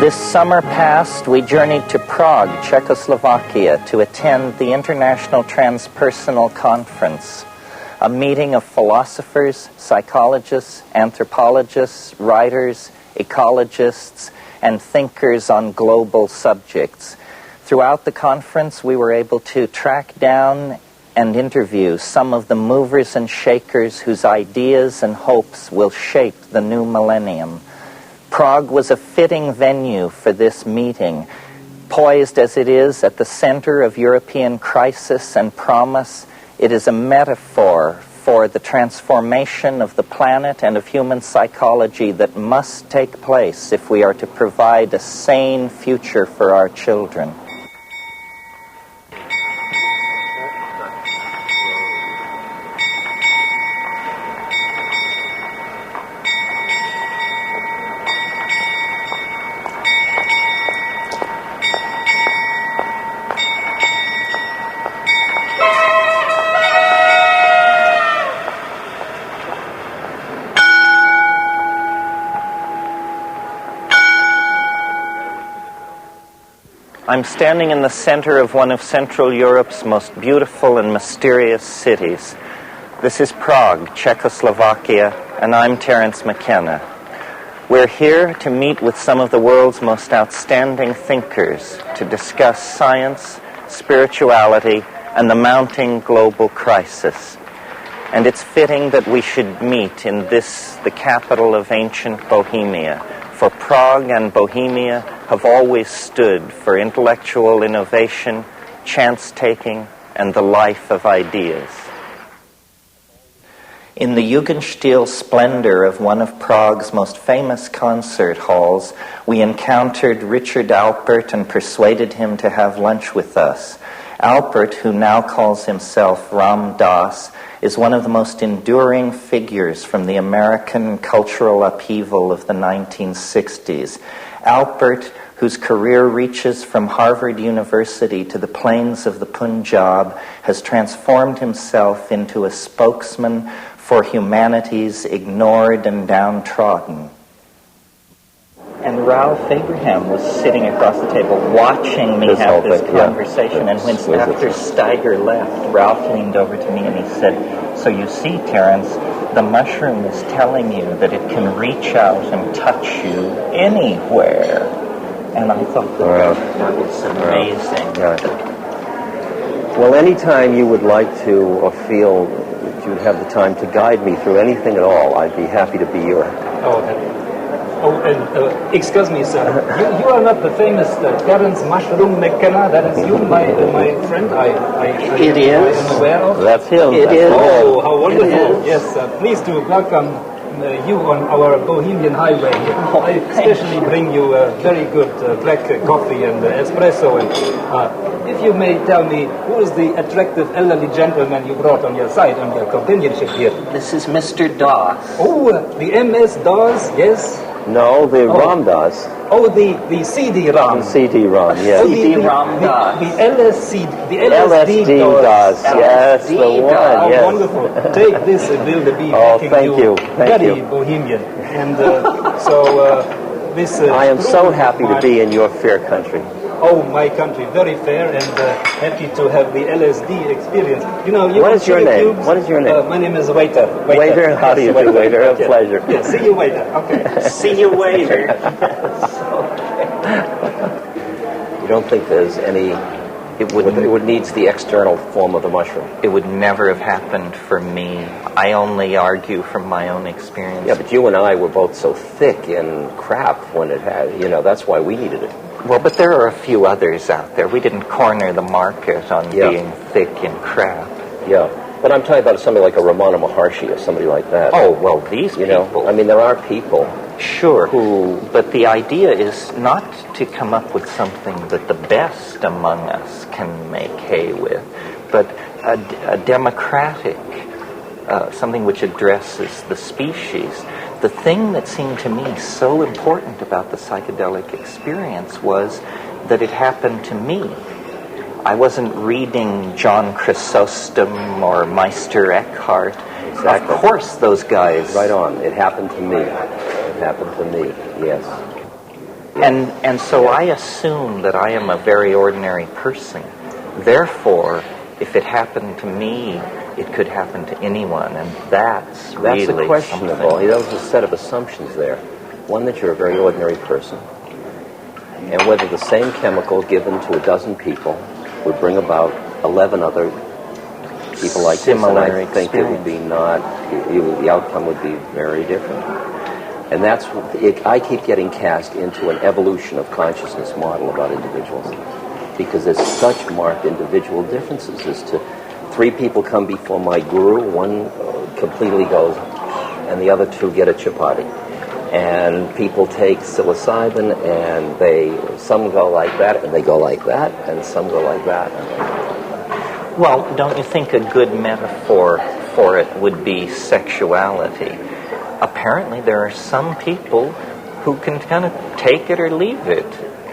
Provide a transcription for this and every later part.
This summer past, we journeyed to Prague, Czechoslovakia, to attend the International Transpersonal Conference, a meeting of philosophers, psychologists, anthropologists, writers, ecologists, and thinkers on global subjects. Throughout the conference, we were able to track down and interview some of the movers and shakers whose ideas and hopes will shape the new millennium. Prague was a fitting venue for this meeting. Poised as it is at the center of European crisis and promise, it is a metaphor for the transformation of the planet and of human psychology that must take place if we are to provide a sane future for our children. I'm standing in the center of one of Central Europe's most beautiful and mysterious cities. This is Prague, Czechoslovakia, and I'm Terence Mckenna. We're here to meet with some of the world's most outstanding thinkers to discuss science, spirituality, and the mounting global crisis. And it's fitting that we should meet in this, the capital of ancient Bohemia, for Prague and Bohemia have always stood for intellectual innovation, chance-taking, and the life of ideas. In the Jugendstil splendor of one of Prague's most famous concert halls, we encountered Richard Alpert and persuaded him to have lunch with us. Alpert, who now calls himself Ram Dass, is one of the most enduring figures from the American cultural upheaval of the 1960s. Alpert, whose career reaches from Harvard University to the plains of the Punjab, has transformed himself into a spokesman for humanity's ignored and downtrodden. And Ralph Abraham was sitting across the table watching me have this conversation. And when after Steiger left, Ralph leaned over to me and he said, "So you see, Terence, the mushroom is telling you that it can reach out and touch you anywhere." And I thought that was amazing. Well, anytime you would like to or feel that you'd have the time to guide me through anything at all, I'd be happy to be your... Excuse me, sir. You are not the famous Terence Mushroom McKenna. That is you, my friend. It is. I am aware of. That's him. It is. Oh, how wonderful! Yes, pleased to welcome you on our Bohemian highway. I especially bring you very good black coffee and espresso. And if you may tell me, who is the attractive elderly gentleman you brought on your side, on your companionship here? This is Mr. Dass. Oh, the MS Dass, yes. No, the Ram Dass. Oh, the CD-ROM. The CD-ROM, yes. CD-ROM Dass. The LSD LSD Dass, yes, the one, Oh, yes. wonderful. Take this, it will be thank you. Very bohemian. And this... I am so happy to be in your fair country. Oh, my country, very fair, and happy to have the LSD experience. You know, What is your name? What is your name? My name is Waiter. Waiter, how do you do, Waiter? A pleasure. Yeah, see you, Waiter. Okay. See you later. You don't think there's any... It would needs the external form of the mushroom. It would never have happened for me. I only argue from my own experience. Yeah, but you and I were both so thick in crap when it had, that's why we needed it. Well, but there are a few others out there. We didn't corner the market on being thick in crap. Yeah, but I'm talking about somebody like a Ramana Maharshi or somebody like that. Oh, well, these people... I mean, there are people... Sure, but the idea is not to come up with something that the best among us can make hay with, but a democratic, something which addresses the species. The thing that seemed to me so important about the psychedelic experience was that it happened to me. I wasn't reading John Chrysostom or Meister Eckhart. Exactly. Of course, those guys... Right on. It happened to me. It happened to me, yes. And so I assume that I am a very ordinary person. Therefore, if it happened to me, it could happen to anyone, and that's really questionable. something. There's a set of assumptions there. One, that you're a very ordinary person, and whether the same chemical given to a dozen people would bring about 11 other people like Similar this, and I think it would be the outcome would be very different. And that's, I keep getting cast into an evolution of consciousness model about individuals, because there's such marked individual differences as to 3 people come before my guru, one completely goes, and the other 2 get a chapati. And people take psilocybin, and some go like that, and they go like that, and some go like that. Well, don't you think a good metaphor for it would be sexuality? Apparently there are some people who can kind of take it or leave it,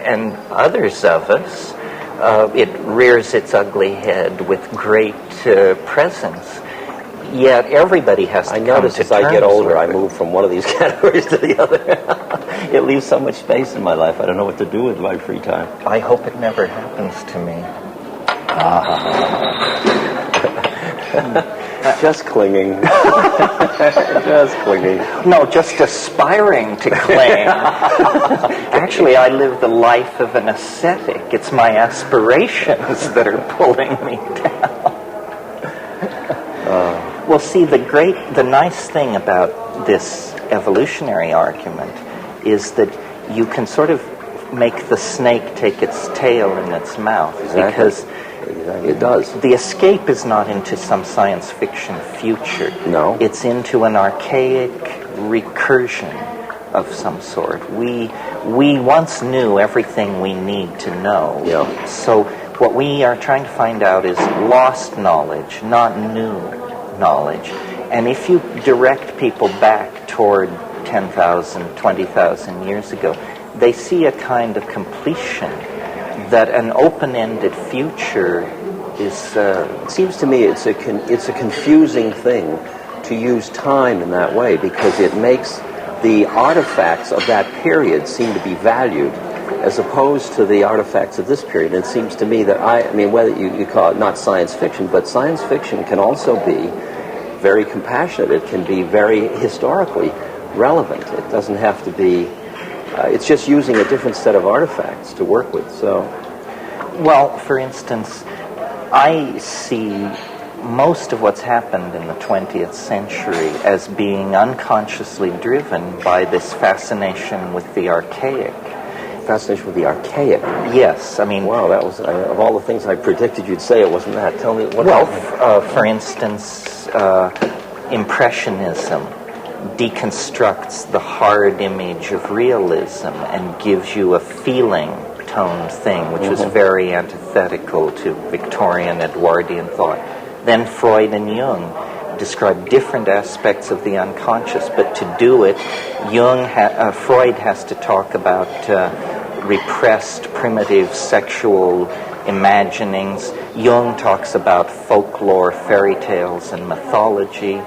and others of us, it rears its ugly head with great presence. Yet everybody has to come to terms with it. I notice as I get older, I move from one of these categories to the other. It leaves so much space in my life. I don't know what to do with my free time. I hope it never happens to me. Just clinging. Just clinging. No, just aspiring to cling. Actually, I live the life of an ascetic. It's my aspirations that are pulling me down. Well, see, the nice thing about this evolutionary argument is that you can sort of make the snake take its tail in its mouth. Exactly. Because it does. The escape is not into some science fiction future. No. It's into an archaic recursion of some sort. We once knew everything we need to know. Yeah. So what we are trying to find out is lost knowledge, not new knowledge. And if you direct people back toward 10,000, 20,000 years ago, they see a kind of completion that an open-ended future is... It seems to me it's a confusing thing to use time in that way, because it makes the artifacts of that period seem to be valued as opposed to the artifacts of this period. And it seems to me that, I mean, whether you call it not science fiction, but science fiction can also be very compassionate. It can be very historically relevant. It doesn't have to be... it's just using a different set of artifacts to work with. So, well, for instance, I see most of what's happened in the 20th century as being unconsciously driven by this fascination with the archaic. Fascination with the archaic? Yes, I mean... Wow, that was, of all the things I predicted you'd say, it wasn't that. Tell me what... Well, for instance, Impressionism deconstructs the hard image of realism and gives you a feeling-toned thing, which was very antithetical to Victorian Edwardian thought. Then Freud and Jung describe different aspects of the unconscious, but to do it, Freud has to talk about repressed, primitive sexual imaginings. Jung talks about folklore, fairy tales, and mythology.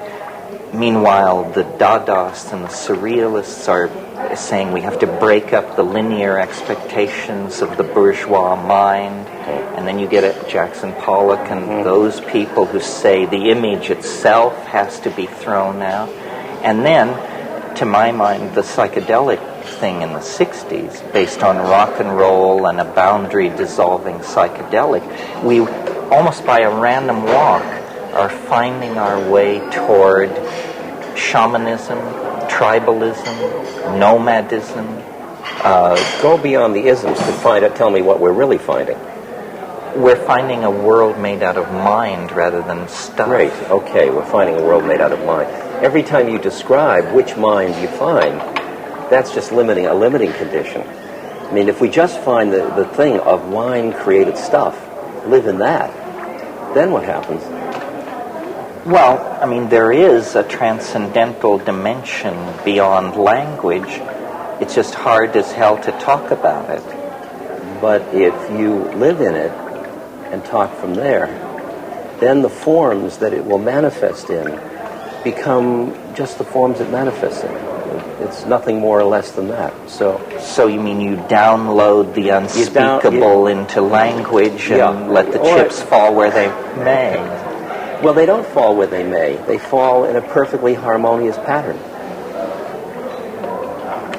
Meanwhile, the Dadaists and the Surrealists are saying we have to break up the linear expectations of the bourgeois mind. And then you get at Jackson Pollock and those people who say the image itself has to be thrown out. And then, to my mind, the psychedelic thing in the 60s, based on rock and roll and a boundary-dissolving psychedelic, we, almost by a random walk, are finding our way toward shamanism, tribalism, nomadism. Go beyond the isms to find out. Tell me what we're really finding. We're finding a world made out of mind rather than stuff. Great. Okay, we're finding a world made out of mind. Every time you describe which mind you find, that's just a limiting condition. I mean, if we just find the thing of mind-created stuff, live in that, then what happens? Well, I mean, there is a transcendental dimension beyond language. It's just hard as hell to talk about it. But if you live in it and talk from there, then the forms that it will manifest in become just the forms it manifests in. It's nothing more or less than that. So you mean you download the unspeakable into language and let the chips fall where they may? Well, they don't fall where they may. They fall in a perfectly harmonious pattern.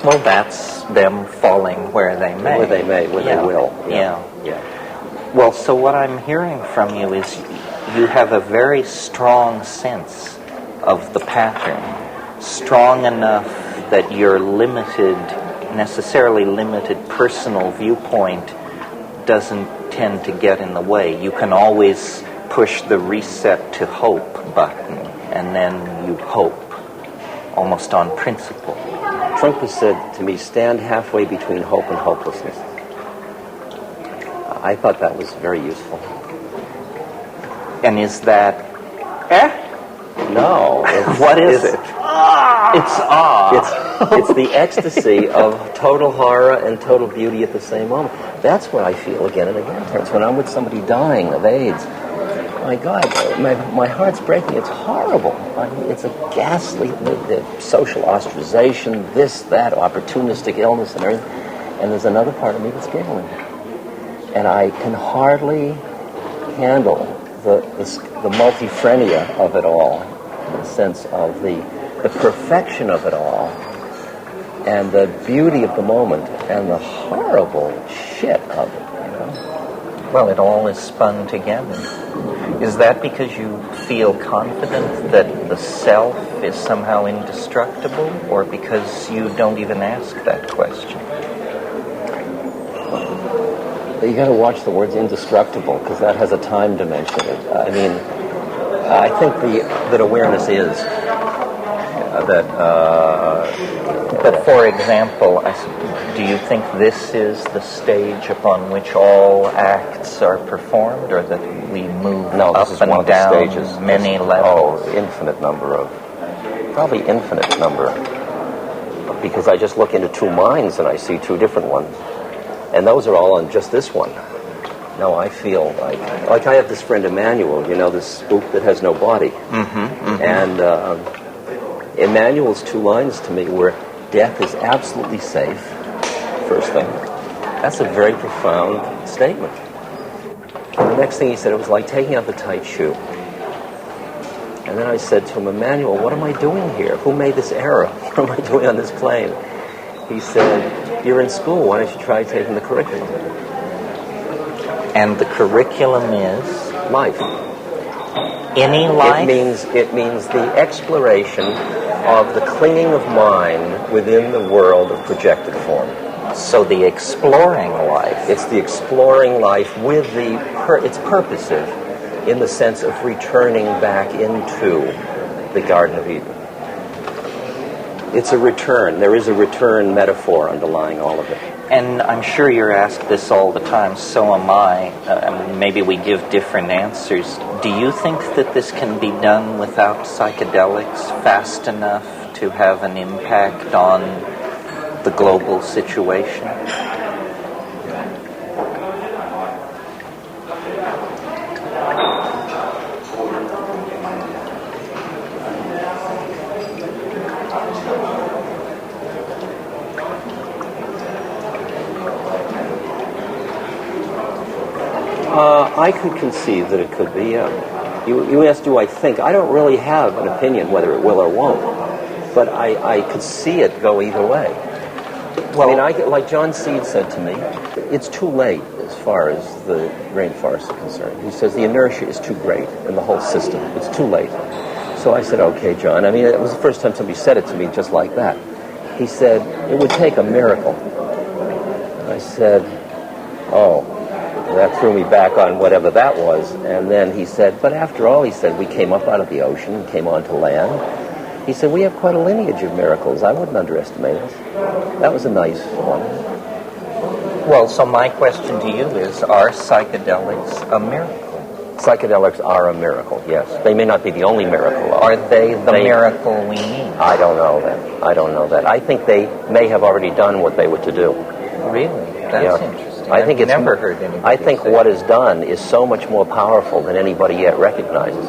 Well, that's them falling where they may. Where they may, where they will. Yeah. Well, so what I'm hearing from you is you have a very strong sense of the pattern, strong enough that your necessarily limited personal viewpoint doesn't tend to get in the way. You can always push the reset to hope button, and then you hope, almost on principle. Trump has said to me, stand halfway between hope and hopelessness. I thought that was very useful. And is that... No. What is it? It's It's the ecstasy of total horror and total beauty at the same moment. That's what I feel again and again, Terence. When I'm with somebody dying of AIDS, my God, my heart's breaking. It's horrible. I mean, it's a ghastly the social ostracization, this, that, opportunistic illness and everything. And there's another part of me that's giggling. And I can hardly handle the multifrenia of it all, in the sense of the perfection of it all, and the beauty of the moment, and the horrible shit of it, you know? Well, it all is spun together. Is that because you feel confident that the self is somehow indestructible, or because you don't even ask that question? You got to watch the words indestructible, because that has a time dimension. I mean, I think that awareness is that. But for example, do you think this is the stage upon which all acts are performed, or that we move up and down stages, many levels? Oh, infinite number. Because I just look into two minds and I see two different ones. And those are all on just this one. No, I feel like I have this friend Emmanuel, you know, this spook that has no body. And Emmanuel's two lines to me were, death is absolutely safe, first thing. That's a very profound statement. And the next thing he said, it was like taking out the tight shoe. And then I said to him, Emmanuel, what am I doing here? Who made this error? What am I doing on this plane? He said, you're in school, why don't you try taking the curriculum? And the curriculum is? Life. Any life? It means the exploration of the clinging of mind within the world of projected form. So the exploring life. It's the exploring life with it's purposive in the sense of returning back into the Garden of Eden. It's a return. There is a return metaphor underlying all of it. And I'm sure you're asked this all the time, so am I. Maybe we give different answers. Do you think that this can be done without psychedelics fast enough to have an impact on the global situation? I could conceive that it could be, You asked, do I think? I don't really have an opinion whether it will or won't, but I could see it go either way. Well, I mean, like John Seed said to me, it's too late as far as the rainforests are concerned. He says the inertia is too great in the whole system. It's too late. So I said, okay, John. I mean, it was the first time somebody said it to me just like that. He said, it would take a miracle. And I said, oh. That threw me back on whatever that was. And then he said, but after all, he said, we came up out of the ocean and came onto land. He said, we have quite a lineage of miracles. I wouldn't underestimate us. That was a nice one. Well, so my question to you is, are psychedelics a miracle? Psychedelics are a miracle, yes. They may not be the only miracle. Are they the miracle we need? I don't know that. I think they may have already done what they were to do. Really? That's interesting. I've never heard anybody I think say what is done is so much more powerful than anybody yet recognizes.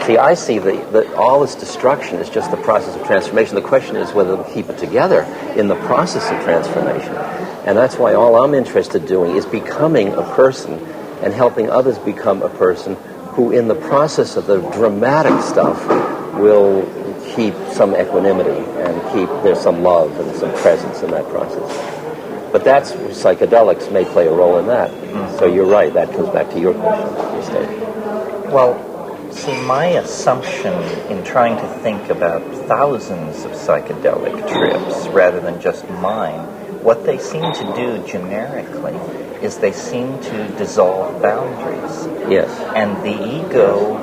See, I see that all this destruction is just the process of transformation. The question is whether we keep it together in the process of transformation. And that's why all I'm interested in doing is becoming a person and helping others become a person who, in the process of the dramatic stuff, will keep some equanimity and there's some love and some presence in that process. But that's psychedelics may play a role in that. Mm-hmm. So you're right. That comes back to your question, your statement. Well, see, my assumption in trying to think about thousands of psychedelic trips rather than just mine, what they seem to do generically is they seem to dissolve boundaries. Yes. And the ego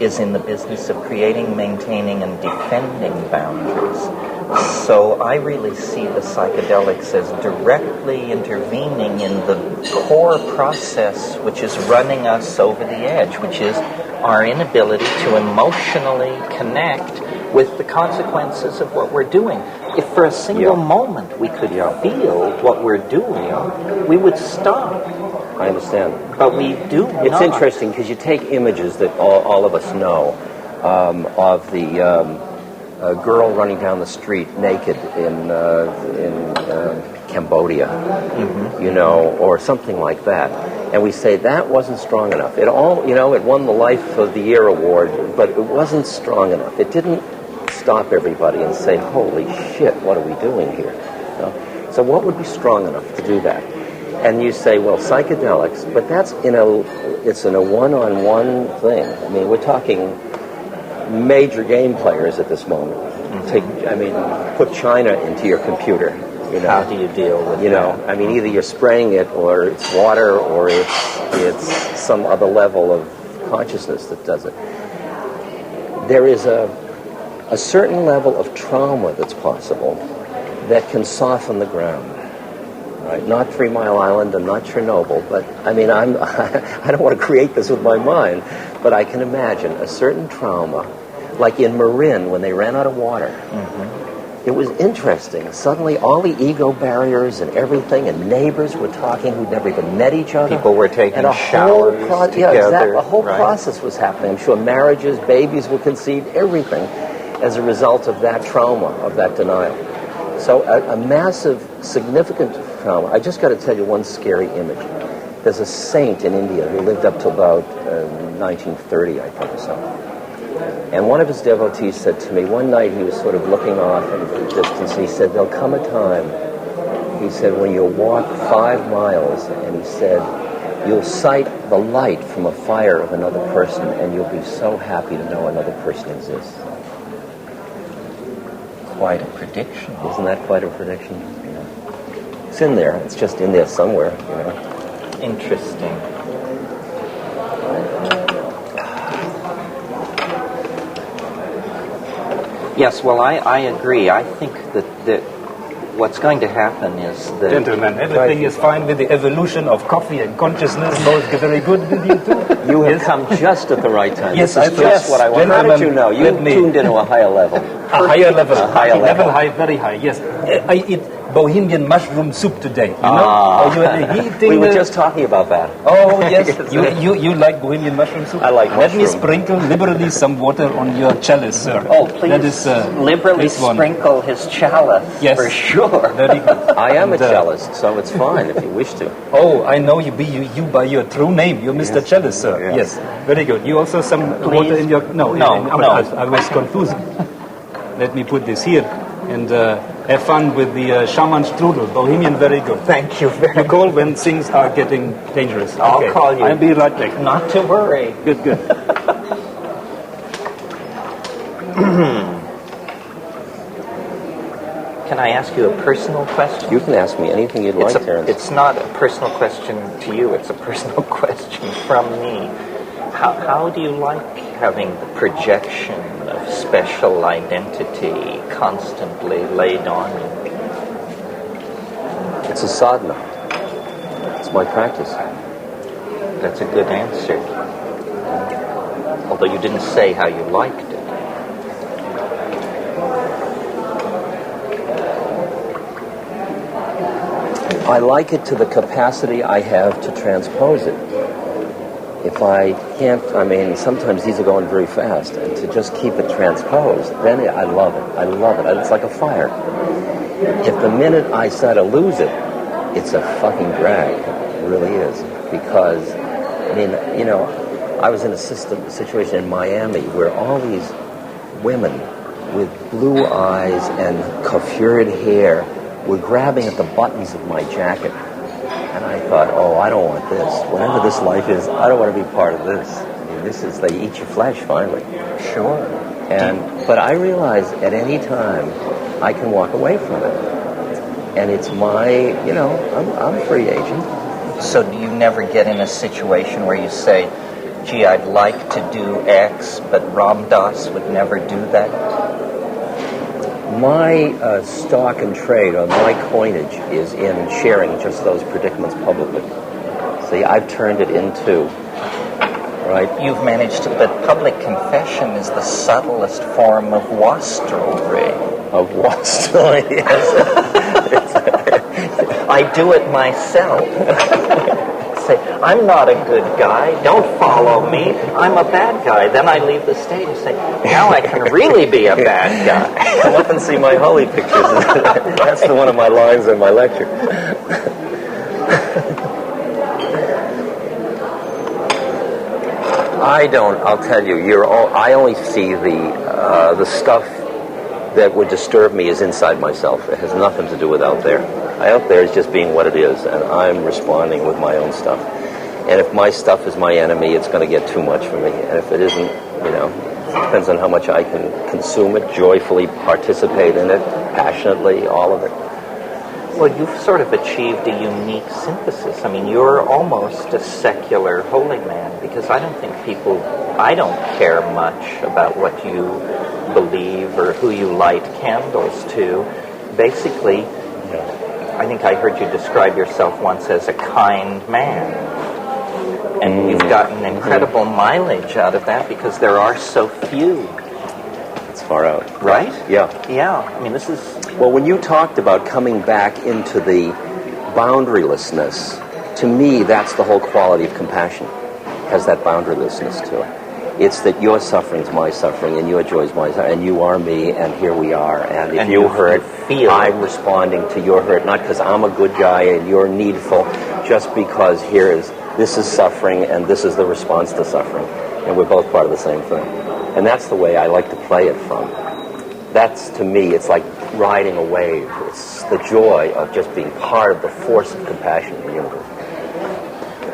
is in the business of creating, maintaining, and defending boundaries. So I really see the psychedelics as directly intervening in the core process which is running us over the edge, which is our inability to emotionally connect with the consequences of what we're doing. If for a single moment we could feel what we're doing, we would stop. I understand. But we do It's not. interesting because you take images that all of us know of the girl running down the street naked in Cambodia, you know, or something like that. And we say that wasn't strong enough. It won the Life of the Year award, but it wasn't strong enough. It didn't stop everybody and say, holy shit, what are we doing here? You know? So what would be strong enough to do that? And you say, well, psychedelics, but it's in a one-on-one thing. I mean, we're talking major game players at this moment. Put China into your computer. You know, how do you deal with that? I mean, either you're spraying it, or it's water, or it's some other level of consciousness that does it. There is a certain level of trauma that's possible that can soften the ground. Right? Not 3 Mile Island and not Chernobyl, but I mean, I don't want to create this with my mind, but I can imagine a certain trauma, like in Marin when they ran out of water. It was interesting. Suddenly, all the ego barriers and everything, and neighbors were talking who'd never even met each other. People were taking showers together. Yeah, exactly. A whole process was happening. I'm sure marriages, babies were conceived, everything, as a result of that trauma, of that denial. So a massive, significant trauma. I just got to tell you one scary image. There's a saint in India who lived up to about 1930, I think, or so. And one of his devotees said to me, one night he was sort of looking off in the distance, and he said, there'll come a time, he said, when you'll walk 5 miles, and he said, you'll sight the light from a fire of another person, and you'll be so happy to know another person exists. Quite a prediction. Isn't that quite a prediction? Yeah. It's in there. It's just in there somewhere, you know. Interesting. Yes, well, I agree. I think that what's going to happen is that... Gentlemen, everything is fine with the evolution of coffee and consciousness. Both very good with you too. You have come just at the right time. Yes, this is just what I want. How did you know? You tuned into a higher level. A higher level. High, very high, yes. I eat Bohemian mushroom soup today, you know? We were just talking about that. Oh, yes. You like Bohemian mushroom soup? I like mushroom. Let me sprinkle liberally some water on your chalice, sir. Oh, please, that is, liberally sprinkle his chalice, for sure. Very good. I am a cellist, so it's fine if you wish to. Oh, I know you by your true name. You're Mr. Cellist, sir. Yes, very good. You also some water in your... No. I was confused. Let me put this here. And have fun with the shaman strudel. Bohemian, very good. Thank you very much. You call when things are getting dangerous. I'll call you. I'll be right back. Not to worry. Good. Can I ask you a personal question? You can ask me anything you'd like, Terence. It's not a personal question to you. It's a personal question from me. How do you like having the projection of special identity constantly laid on you? It's a sadhana. It's my practice. That's a good answer. Although you didn't say how you liked it. I like it to the capacity I have to transpose it. If I can't, I mean, sometimes these are going very fast, and to just keep it transposed, then I love it. I love it. It's like a fire. If the minute I start to lose it, it's a fucking drag. It really is. Because, I mean, you know, I was in a situation in Miami where all these women with blue eyes and coiffured hair were grabbing at the buttons of my jacket. And I thought, oh, I don't want this. Whatever this life is, I don't want to be part of this. I mean, this is, they eat your flesh, finally. Sure. But I realize at any time I can walk away from it. And it's my, you know, I'm a free agent. So do you never get in a situation where you say, gee, I'd like to do X, but Ram Dass would never do that? My stock and trade, or my coinage, is in sharing just those predicaments publicly. See, I've turned it into, right? You've managed to, but public confession is the subtlest form of wastrelry. Of wastrelry, yes. I do it myself. Say, I'm not a good guy, don't follow me, I'm a bad guy. Then I leave the stage and say, now I can really be a bad guy. Come up and see my holy pictures. That's one of my lines in my lecture. I'll tell you, I only see the stuff that would disturb me is inside myself. It has nothing to do with out there. Out there is just being what it is, and I'm responding with my own stuff. And if my stuff is my enemy, it's going to get too much for me. And if it isn't, you know, it depends on how much I can consume it, joyfully participate in it, passionately, all of it. Well, you've sort of achieved a unique synthesis. I mean, you're almost a secular holy man, because I don't care much about what you believe or who you light candles to. Basically, I think I heard you describe yourself once as a kind man. And you've gotten incredible mileage out of that because there are so few. It's far out. Right? Yeah. Yeah. I mean, this is... Well, when you talked about coming back into the boundarylessness, to me, that's the whole quality of compassion. It has that boundarylessness to it. It's that your suffering's my suffering, and your joy's my suffering, and you are me, and here we are. And if you hurt, I'm responding to your hurt, not because I'm a good guy and you're needful, just because this is suffering, and this is the response to suffering. And we're both part of the same thing. And that's the way I like to play it from. That's, to me, it's like riding a wave. It's the joy of just being part of the force of compassion in the universe.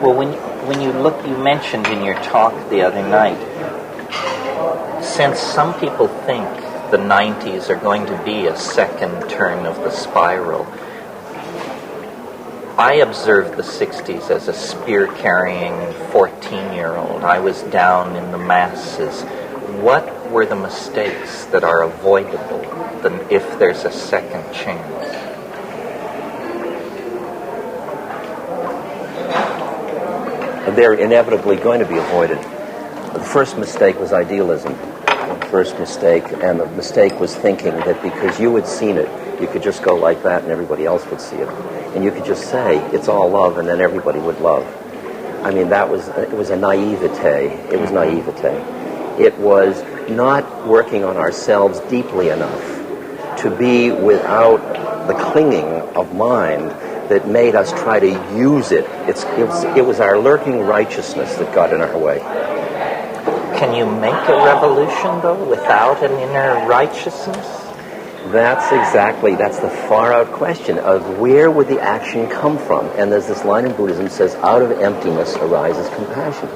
Well, when you look, you mentioned in your talk the other night, since some people think the 90s are going to be a second turn of the spiral, I observed the 60s as a spear-carrying 14-year-old. I was down in the masses. What were the mistakes that are avoidable if there's a second chance? They're inevitably going to be avoided. The first mistake was idealism. The first mistake, and the mistake was thinking that because you had seen it, you could just go like that and everybody else would see it. And you could just say, it's all love, and then everybody would love. I mean, it was a naivete. It was naivete. It was not working on ourselves deeply enough to be without the clinging of mind that made us try to use it. It was our lurking righteousness that got in our way. Can you make a revolution, though, without an inner righteousness? That's the far-out question of where would the action come from? And there's this line in Buddhism that says, out of emptiness arises compassion.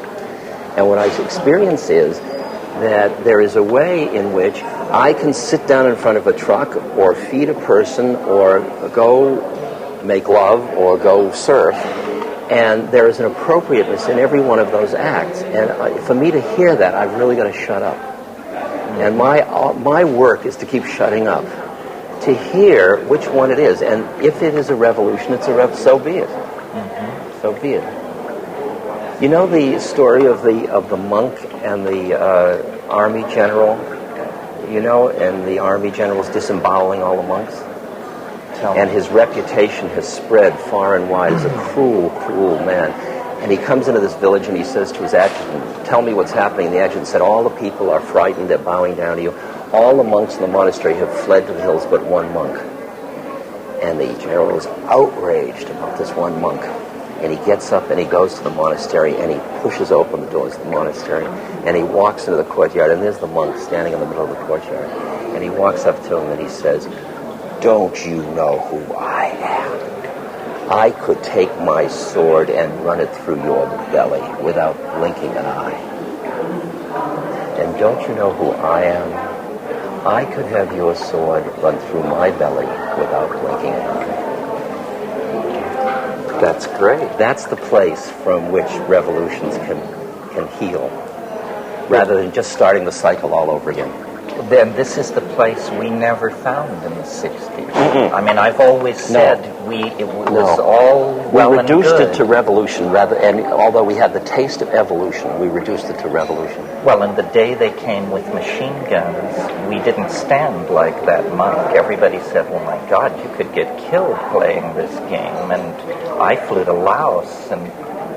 And what I experience is that there is a way in which I can sit down in front of a truck or feed a person or go make love or go surf, and there is an appropriateness in every one of those acts. And for me to hear that, I've really got to shut up. And my work is to keep shutting up, to hear which one it is. And if it is a revolution, so be it. Mm-hmm. So be it. You know the story of the monk and the army general, and the army general's disemboweling all the monks? And his reputation has spread far and wide as a cruel, cruel man. And he comes into this village and he says to his adjutant, tell me what's happening. And the adjutant said, all the people are frightened, they're bowing down to you. All the monks in the monastery have fled to the hills but one monk. And the general is outraged about this one monk. And he gets up and he goes to the monastery and he pushes open the doors of the monastery and he walks into the courtyard, and there's the monk standing in the middle of the courtyard. And he walks up to him and he says, don't you know who I am? I could take my sword and run it through your belly without blinking an eye. And don't you know who I am? I could have your sword run through my belly without blinking an eye. That's great. That's the place from which revolutions can heal, rather than just starting the cycle all over again. Then this is the place we never found in the 60s. I mean, I've always said it was all well we reduced and good. it to revolution, and although we had the taste of evolution, we reduced it to revolution. Well, and the day they came with machine guns, we didn't stand like that monk. Everybody said, well, my God, you could get killed playing this game. And I flew to Laos and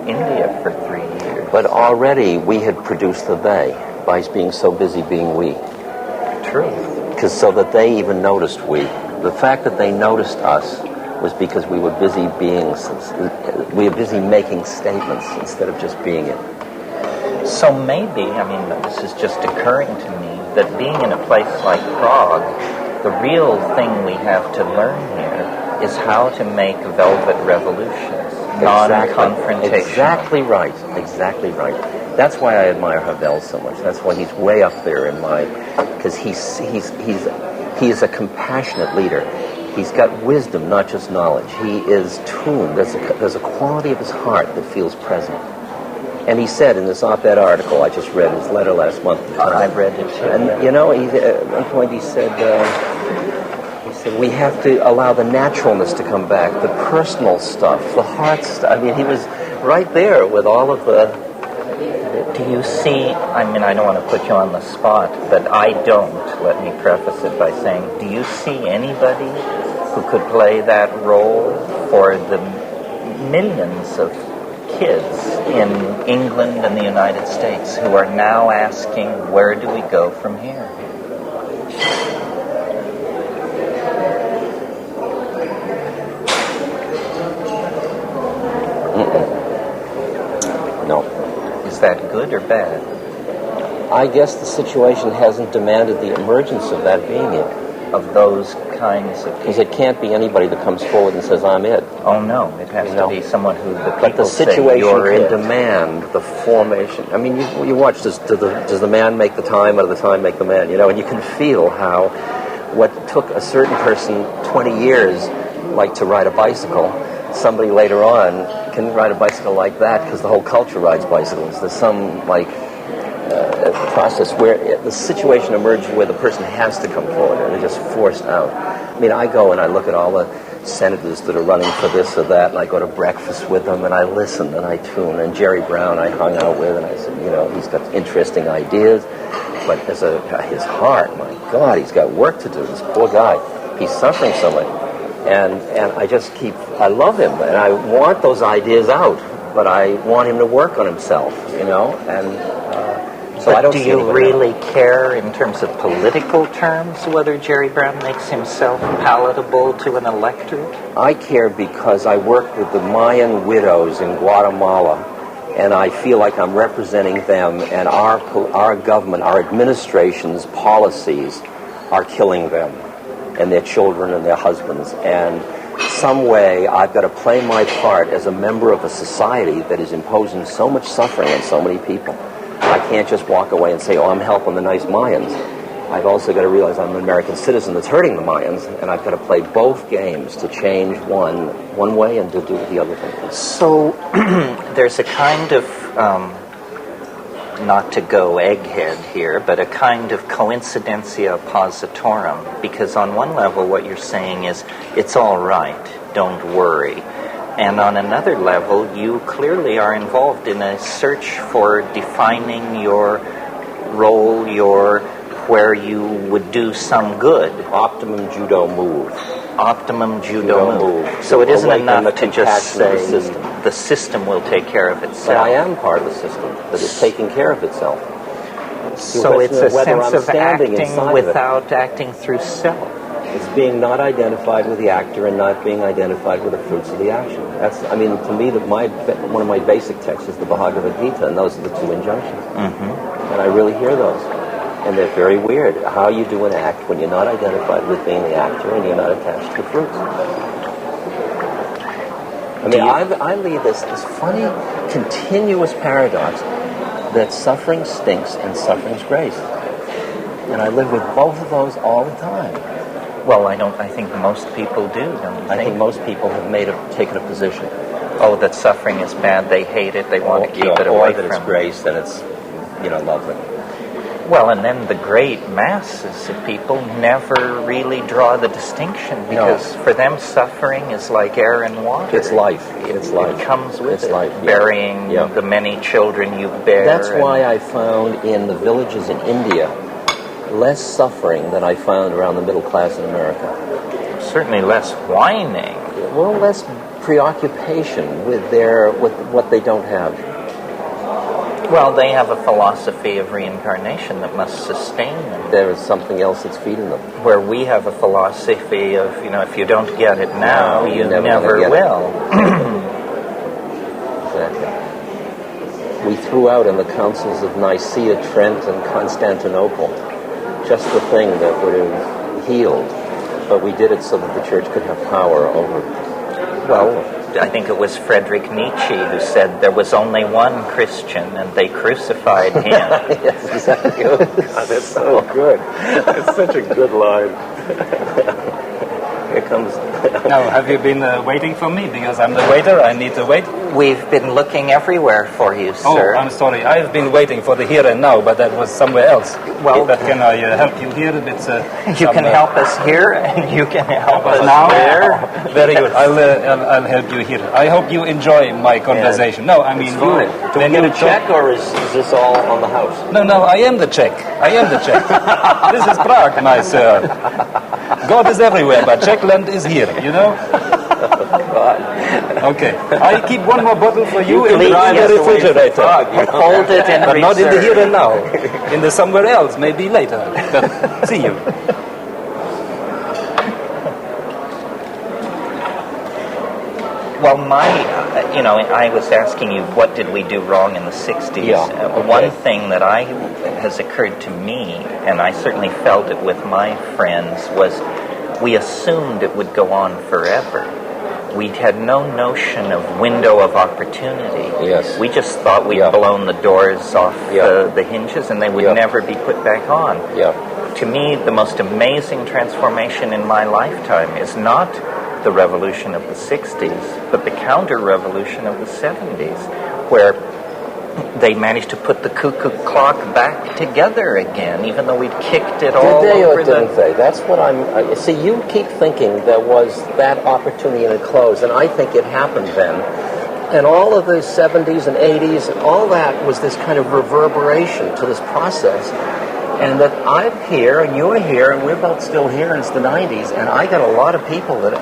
India for 3 years. But already we had produced the they by being so busy being we. True. Because so that they even noticed we. The fact that they noticed us was because we were busy making statements instead of just being it. So maybe, I mean, this is just occurring to me, that being in a place like Prague, the real thing we have to learn here is how to make velvet revolutions, non-confrontational. Exactly right. Exactly right. That's why I admire Havel so much. That's why he's way up there in my, because he's a compassionate leader. He's got wisdom, not just knowledge. He is tuned. There's a quality of his heart that feels present. And he said in this op-ed article, I just read his letter last month. I've read it too. And you know, at one point he said, we have to allow the naturalness to come back, the personal stuff, the heart stuff. I mean, he was right there with all of the... Do you see, I mean, I don't want to put you on the spot, but I don't, let me preface it by saying, do you see anybody who could play that role for the millions of kids in England and the United States who are now asking, where do we go from here? No. Is that good or bad? I guess the situation hasn't demanded the emergence of that being it. Of those kinds of... Because it can't be anybody that comes forward and says, I'm it. Oh, no. It has to be someone who the people But the say, situation you're can it. demand the formation. I mean, you watch, does the man make the time, or does the time make the man? You know, and you can feel how what took a certain person 20 years, like to ride a bicycle, somebody later on can ride a bicycle like that because the whole culture rides bicycles. There's some, like... process where the situation emerges where the person has to come forward and they're just forced out. I mean, I go and I look at all the senators that are running for this or that, and I go to breakfast with them and I listen and I tune. And Jerry Brown I hung out with, and I said, you know, he's got interesting ideas, but his heart, my God, he's got work to do. This poor guy, he's suffering so much. And I love him, and I want those ideas out, but I want him to work on himself, you know, and... So but do you really care in terms of political terms whether Jerry Brown makes himself palatable to an electorate? I care because I work with the Mayan widows in Guatemala, and I feel like I'm representing them, and our government, our administration's policies are killing them and their children and their husbands. And some way I've got to play my part as a member of a society that is imposing so much suffering on so many people. I can't just walk away and say, oh, I'm helping the nice Mayans. I've also got to realize I'm an American citizen that's hurting the Mayans, and I've got to play both games to change one way and to do the other thing. So there's a kind of, not to go egghead here, but a kind of coincidentia positorum, because on one level what you're saying is, it's all right, don't worry. And on another level, you clearly are involved in a search for defining your role, where you would do some good. Optimum judo move. optimum judo move. So it isn't enough to just say the system will take care of itself. But I am part of the system that is taking care of itself. So it's a sense of acting without acting through self. It's being not identified with the actor and not being identified with the fruits of the action. That's, I mean, to me, one of my basic texts is the Bhagavad Gita, and those are the two injunctions. Mm-hmm. And I really hear those. And they're very weird. How you do an act when you're not identified with being the actor and you're not attached to the fruits. I mean, I lead this funny, continuous paradox that suffering stinks and suffering's grace. And I live with both of those all the time. Well, I think most people do, don't you think? I think most people have taken a position. Oh, that suffering is bad, they hate it, they want to keep it away from it. Or that it's grace, and it's, lovely. Well, and then the great masses of people never really draw the distinction, because for them suffering is like air and water. It's life. It's life. It comes with it. Life. Burying the many children you bear. That's why I found in the villages in India less suffering than I found around the middle class in America. Certainly less whining. Well, less preoccupation with what they don't have. Well, they have a philosophy of reincarnation that must sustain them. There is something else that's feeding them. Where we have a philosophy of, if you don't get it now, you never will. Exactly. We threw out in the councils of Nicaea, Trent, and Constantinople just the thing that would have healed, but we did it so that the church could have power over. Well, I think it was Friedrich Nietzsche who said there was only one Christian and they crucified him. Yes, exactly. Oh, God, that's so good. That's such a good line. Here comes... Now, have you been waiting for me? Because I'm the waiter, I need to wait. We've been looking everywhere for you, sir. Oh, I'm sorry. I've been waiting for the here and now, but that was somewhere else. Well, but can I help you here? You can help us here, and you can help us now. there. Very good. I'll help you here. I hope you enjoy my conversation. Yeah. No, I mean, do we get a check, or is this all on the house? No, I am the check. This is Prague, my sir. God is everywhere, but Czechland is here, Okay. I keep one more bottle for you in the refrigerator. Hold it in but not in the here and now. In the somewhere else, maybe later. But see you. Well, I was asking you, what did we do wrong in the 60s? Yeah, okay. One thing that has occurred to me, and I certainly felt it with my friends, was we assumed it would go on forever. We had no notion of window of opportunity. Yes. We just thought we'd blown the doors off the hinges and they would never be put back on. Yeah. To me, the most amazing transformation in my lifetime is not the revolution of the 60s, but the counter-revolution of the 70s, where they managed to put the cuckoo clock back together again, even though we'd kicked it all Did they over or didn't they? That's what I'm... see, you keep thinking there was that opportunity and it closed, and I think it happened then. And all of the 70s and 80s, and all that was this kind of reverberation to this process. And that I'm here, and you're here, and we're both still here, and it's the 90s, and I got a lot of people that,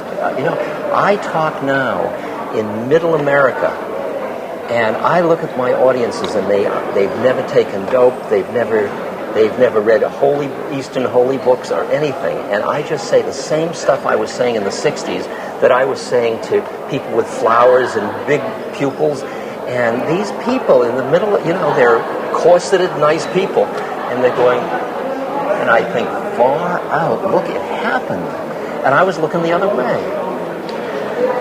I talk now in Middle America, and I look at my audiences, and they've never taken dope, they've never read Eastern holy books or anything, and I just say the same stuff I was saying in the 60s that I was saying to people with flowers and big pupils, and these people in the middle, they're corseted, nice people, and they're going, and I think, far out, look, it happened. And I was looking the other way.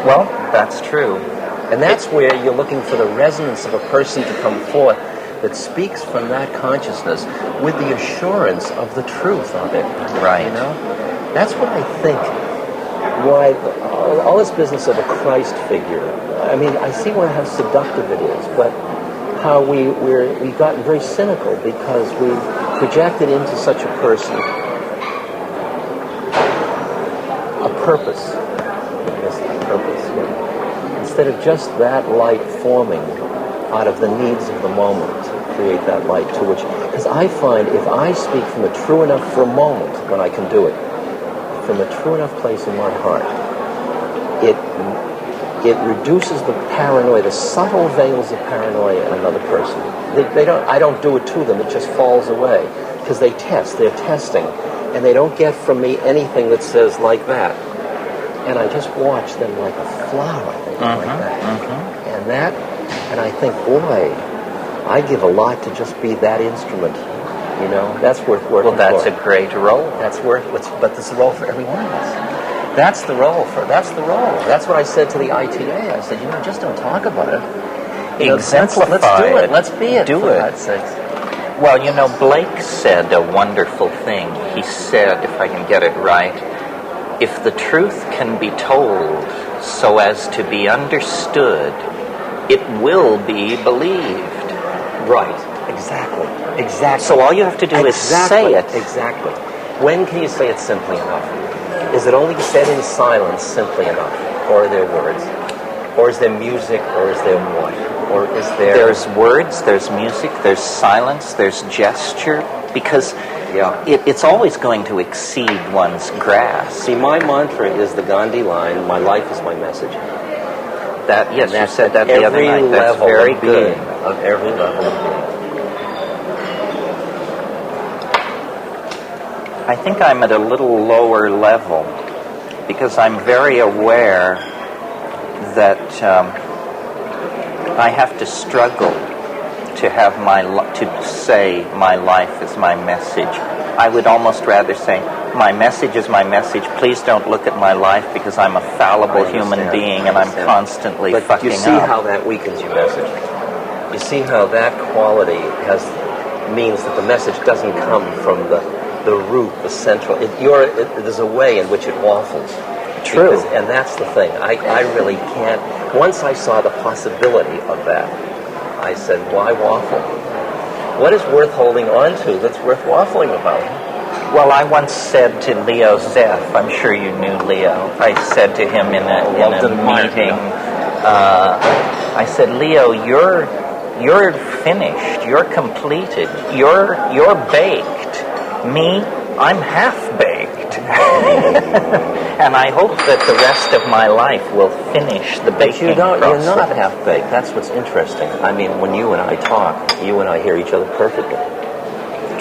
Well, that's true. And that's where you're looking for the resonance of a person to come forth that speaks from that consciousness with the assurance of the truth of it. Right. That's what I think, why all this business of a Christ figure, I mean, I see how seductive it is, but how we've gotten very cynical because we've projected into such a person a purpose. Instead of just that light forming out of the needs of the moment to create that light to which... Because I find if I speak from the true enough for a moment, when I can do it, from a true enough place in my heart, it reduces the paranoia, the subtle veils of paranoia in another person. I don't do it to them, it just falls away. Because they're testing, and they don't get from me anything that says like that. And I just watch them like a flower, like that. And I think, boy, I give a lot to just be that instrument. You know, that's worth working for. Well, that's a great role. But it's a role for every one of us. That's the role. That's what I said to the ITA. I said, just don't talk about it. Exemplify let's do it. Let's be it. Do for it. God's sakes. Well, Blake said a wonderful thing. He said, if I can get it right, if the truth can be told so as to be understood, it will be believed. Right. Exactly. So all you have to do is say it. Exactly. When can you say it simply enough? Is it only said in silence simply enough? Or are there words? Or is there music? Or is there what? Or is there... There's words, there's music, there's silence, there's gesture, because it's always going to exceed one's grasp. See, my mantra is the Gandhi line, my life is my message. Yes, you said that the other night. That's very good. Of every level of being. I think I'm at a little lower level because I'm very aware that I have to struggle to have to say my life is my message. I would almost rather say my message is my message. Please don't look at my life because I'm a fallible human being and I'm constantly fucking up. But you see how that weakens your message. You see how that quality means that the message doesn't come from the root, the central. There's a way in which it waffles. True. And that's the thing. I really can't. Once I saw the possibility of that, I said, why waffle? What is worth holding on to that's worth waffling about? Well, I once said to Leo Zeff, I'm sure you knew Leo, I said to him in a meeting, I said, Leo, you're finished, you're completed, you're baked. Me, I'm half-baked. And I hope that the rest of my life will finish the baking process. You're not half-baked. That's what's interesting. I mean, when you and I talk, you and I hear each other perfectly.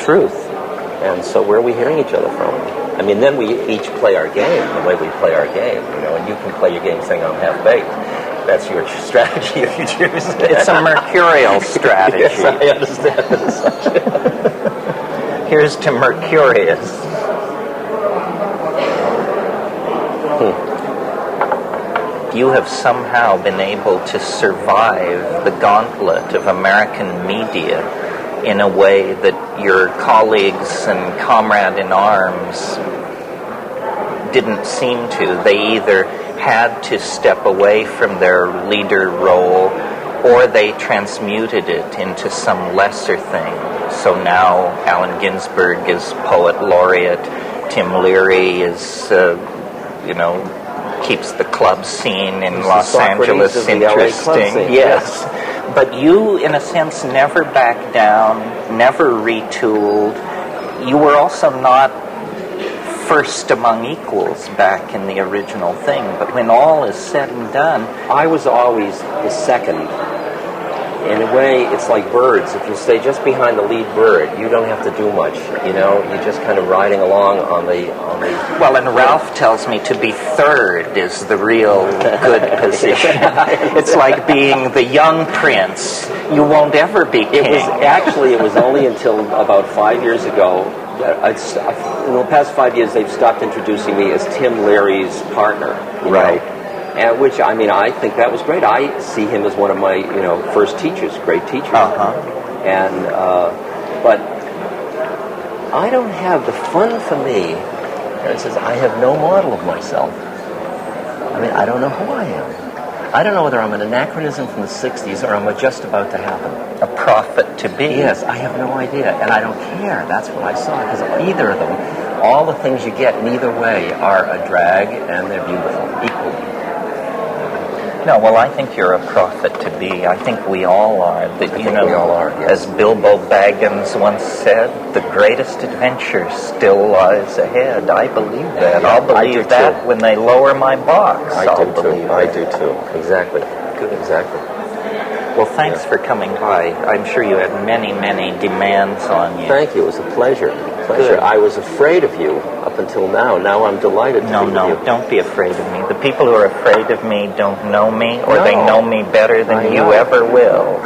Truth. And so where are we hearing each other from? I mean, then we each play our game the way we play our game, and you can play your game saying I'm half-baked. That's your strategy if you choose. It's a mercurial strategy. Yes, I understand that. Here's to Mercurius. You have somehow been able to survive the gauntlet of American media in a way that your colleagues and comrade in arms didn't seem to. They either had to step away from their leader role or they transmuted it into some lesser thing. So now Allen Ginsberg is poet laureate, Tim Leary is, keeps the club scene in Los Angeles interesting. Yes. But you, in a sense, never backed down, never retooled. You were also not first among equals back in the original thing. But when all is said and done... I was always the second. In a way, it's like birds. If you stay just behind the lead bird, you don't have to do much. You're just kind of riding along on the. Well, and Ralph tells me to be third is the real good position. It's like being the young prince. You won't ever be king. It was only until about 5 years ago. In the past 5 years, they've stopped introducing me as Tim Leary's partner. Right. And which, I think that was great. I see him as one of my, first teachers, great teachers. And, but I don't have the fun for me. It says, I have no model of myself. I don't know who I am. I don't know whether I'm an anachronism from the 60s or I'm just about to happen. A prophet to be. Yes, I have no idea. And I don't care. That's what I saw. Because either of them, all the things you get in either way are a drag and they're beautiful, equally. No, well, I think you're a prophet to be. I think we all are. That, we all are, yes. As Bilbo Baggins once said, the greatest adventure still lies ahead. I believe that. Yeah, I'll believe that too. When they lower my box. I do too. Exactly. Good. Exactly. Well, thanks for coming by. I'm sure you had many, many demands on you. Thank you. It was a pleasure. Good. I was afraid of you up until now. Now I'm delighted to be with you. No, don't be afraid of me. The people who are afraid of me don't know me, or they know me better than you ever will.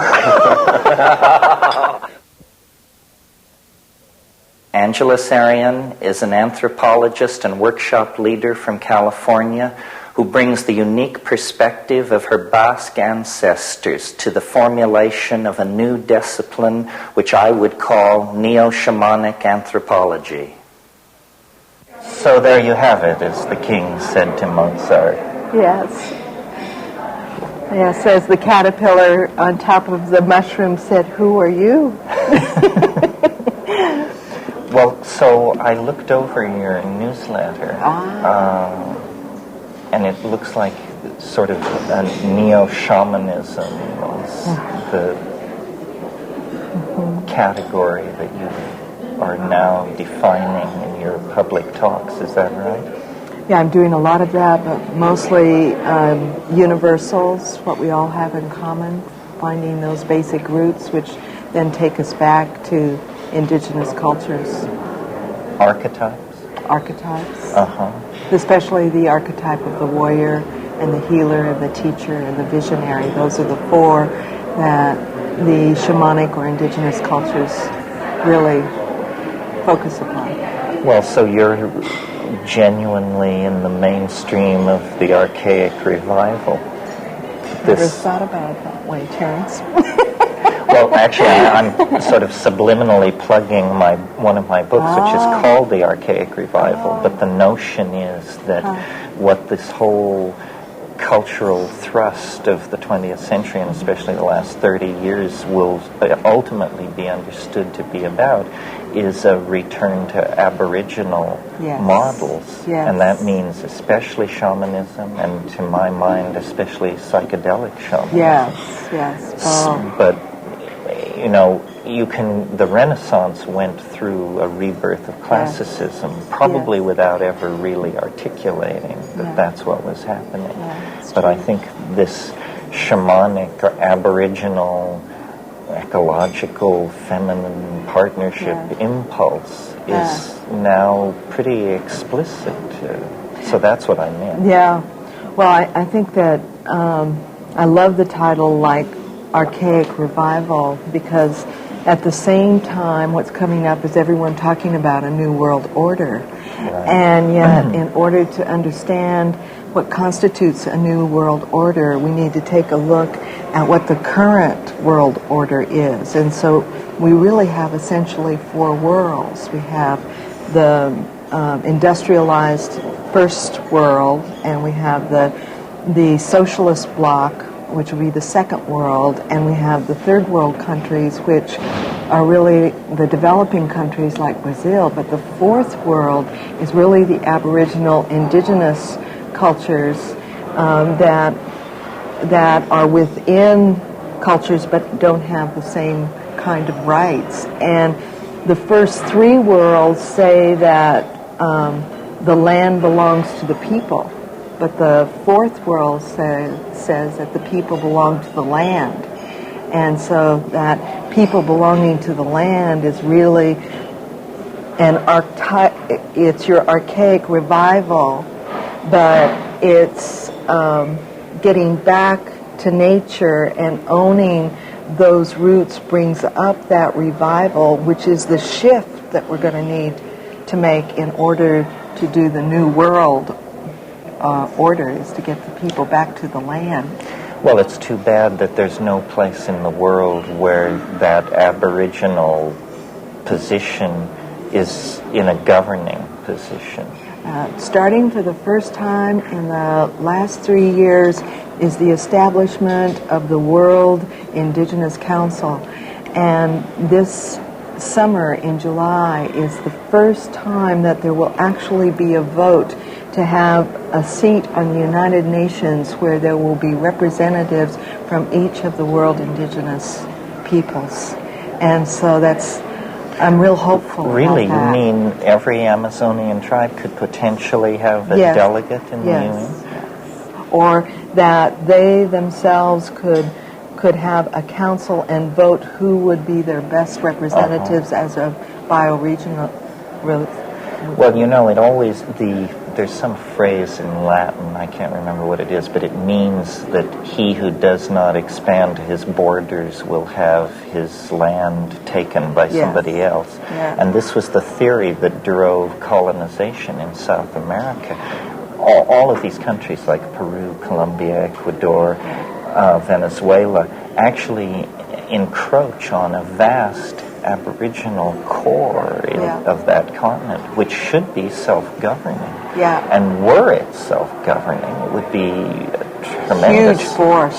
Angela Sarian is an anthropologist and workshop leader from California who brings the unique perspective of her Basque ancestors to the formulation of a new discipline which I would call neo-shamanic anthropology. So there you have it, as the king said to Mozart. Yes. Yes, as the caterpillar on top of the mushroom said, "Who are you?" Well, so I looked over your newsletter. And it looks like sort of a neo-shamanism is the category that you are now defining in your public talks. Is that right? Yeah, I'm doing a lot of that, but mostly universals, what we all have in common, finding those basic roots, which then take us back to indigenous cultures. Archetypes? Archetypes. Especially the archetype of the warrior and the healer and the teacher and the visionary. Those are the four that the shamanic or indigenous cultures really focus upon. Well, so you're genuinely in the mainstream of the archaic revival. Never thought about it that way, Terence. Well, actually, I'm sort of subliminally plugging one of my books, which is called The Archaic Revival. But the notion is that what this whole cultural thrust of the 20th century, and especially the last 30 years, will ultimately be understood to be about, is a return to Aboriginal models. Yes. And that means especially shamanism, and to my mind, especially psychedelic shamanism. Yes. But the Renaissance went through a rebirth of classicism, probably without ever really articulating that that's what was happening. But I think this shamanic or Aboriginal ecological feminine partnership impulse is now pretty explicit. So that's what I meant. Yeah. Well, I think that I love the title, like Archaic Revival, because at the same time what's coming up is everyone talking about a new world order. Right. And yet in order to understand what constitutes a new world order, we need to take a look at what the current world order is. And so we really have essentially four worlds. We have the industrialized first world, and we have the socialist bloc, which will be the second world, and we have the third world countries, which are really the developing countries like Brazil. But the fourth world is really the Aboriginal indigenous cultures that are within cultures but don't have the same kind of rights. And the first three worlds say that the land belongs to the people. But the fourth world says that the people belong to the land. And so that people belonging to the land is really it's your archaic revival, but it's getting back to nature and owning those roots brings up that revival, which is the shift that we're going to need to make in order to do the new world order, is to get the people back to the land. Well, it's too bad that there's no place in the world where that Aboriginal position is in a governing position. Starting for the first time in the last 3 years is the establishment of the World Indigenous Council. And this summer in July is the first time that there will actually be a vote to have a seat on the United Nations where there will be representatives from each of the world indigenous peoples. And so I'm real hopeful. Really? About that. You mean every Amazonian tribe could potentially have a Yes. delegate in the UN? Yes. Or that they themselves could have a council and vote who would be their best representatives as a bioregional. Well, it always, there's some phrase in Latin, I can't remember what it is, but it means that he who does not expand his borders will have his land taken by somebody else. Yeah. And this was the theory that drove colonization in South America. All of these countries like Peru, Colombia, Ecuador, Venezuela actually encroach on a vast Aboriginal core of that continent, which should be self-governing. Yeah. And were it self-governing, it would be a tremendous...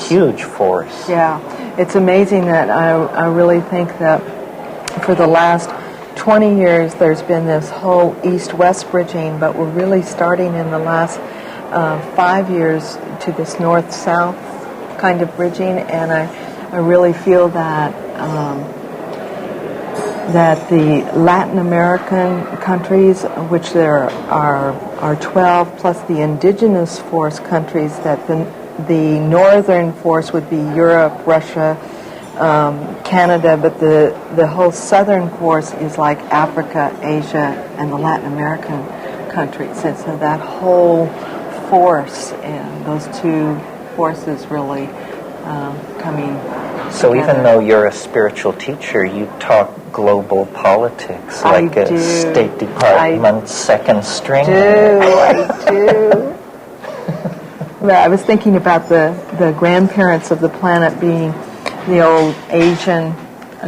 Huge force. Yeah. It's amazing that I really think that for the last 20 years there's been this whole east-west bridging, but we're really starting in the last 5 years to this north-south kind of bridging, and I really feel that that the Latin American countries, which there are 12, plus the indigenous force countries, that the northern force would be Europe, Russia, Canada, but the whole southern force is like Africa, Asia, and the Latin American countries. And so that whole force and those two forces really coming So together. even though you're a spiritual teacher, you talk global politics like I a do. State Department second string. I do. Well, I was thinking about the grandparents of the planet being the old Asian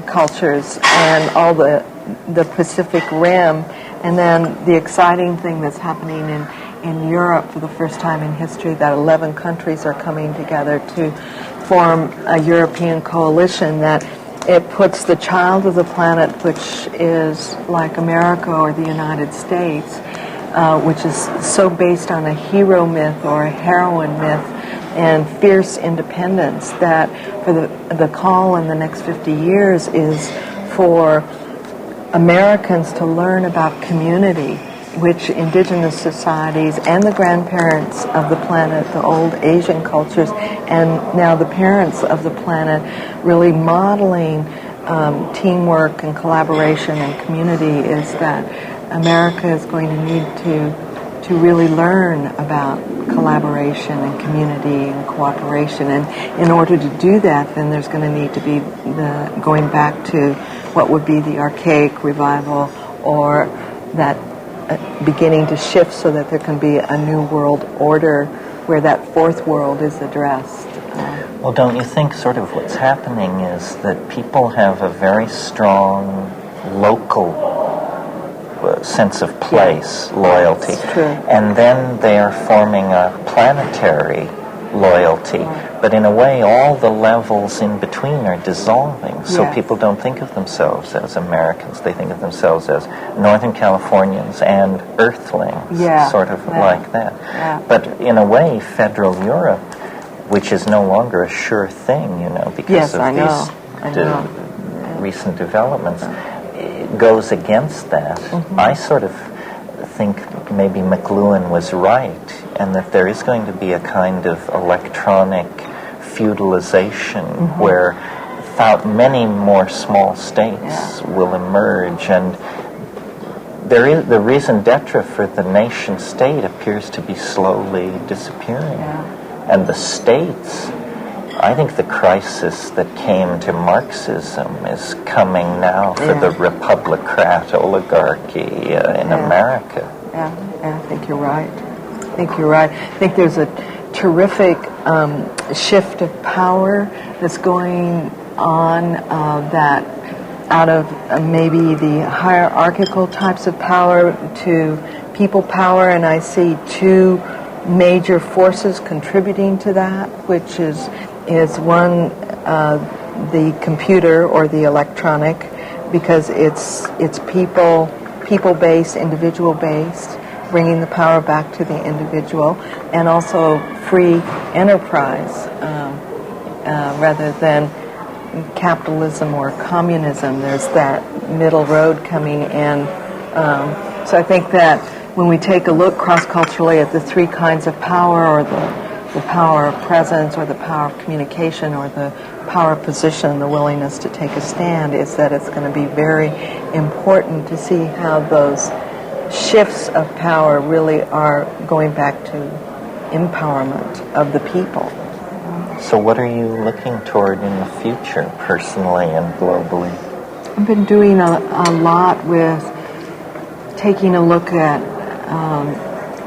cultures and all the Pacific Rim, and then the exciting thing that's happening in Europe for the first time in history, that 11 countries are coming together to form a European coalition that it puts the child of the planet, which is like America or the United States, which is so based on a hero myth or a heroine myth and fierce independence, that for the call in the next 50 years is for Americans to learn about community, which indigenous societies and the grandparents of the planet, the old Asian cultures, and now the parents of the planet, really modeling teamwork and collaboration and community, is that America is going to need to really learn about collaboration and community and cooperation. And in order to do that, then there's going to need to be going back to what would be the archaic revival, or that beginning to shift so that there can be a new world order where that fourth world is addressed. Well, don't you think sort of what's happening is that people have a very strong local sense of place, loyalty, and then they are forming a planetary loyalty, but in a way all the levels in between are dissolving, so people don't think of themselves as Americans, they think of themselves as Northern Californians and Earthlings, sort of like that. But in a way, federal Europe, which is no longer a sure thing, because of these recent developments, goes against that. I sort of think maybe McLuhan was right, and that there is going to be a kind of electronic feudalization where many more small states will emerge, and the raison d'etre for the nation state appears to be slowly disappearing. And the states, I think the crisis that came to Marxism is coming now for the republicrat oligarchy in America. I think you're right. I think there's a terrific shift of power that's going on, that out of maybe the hierarchical types of power to people power, and I see two major forces contributing to that, which is one, the computer or the electronic, because it's people-based, individual-based, bringing the power back to the individual, and also free enterprise rather than capitalism or communism. There's that middle road coming in. So I think that when we take a look cross-culturally at the three kinds of power, or the power of presence, or the power of communication, or the power of position, the willingness to take a stand, is that it's going to be very important to see how those shifts of power really are going back to empowerment of the people. So what are you looking toward in the future, personally and globally? I've been doing a lot with taking a look at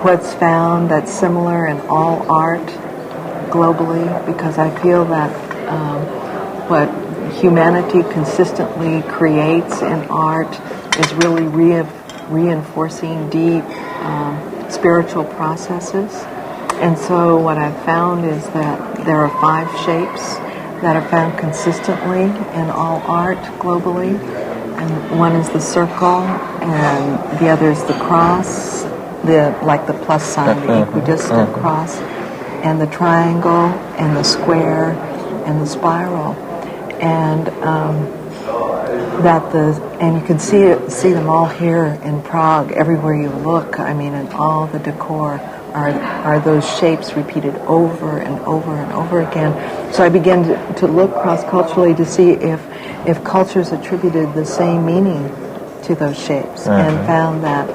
what's found that's similar in all art globally, because I feel that what humanity consistently creates in art is really reinforcing deep spiritual processes. And so what I've found is that there are 5 shapes that are found consistently in all art globally. And one is the circle, and the other is the cross, like the plus sign, the equidistant cross, and the triangle, and the square, and the spiral. And and you can see them all here in Prague, everywhere you look. I mean, in all the decor are those shapes repeated over and over and over again. So I began to look cross-culturally to see if cultures attributed the same meaning to those shapes, and found that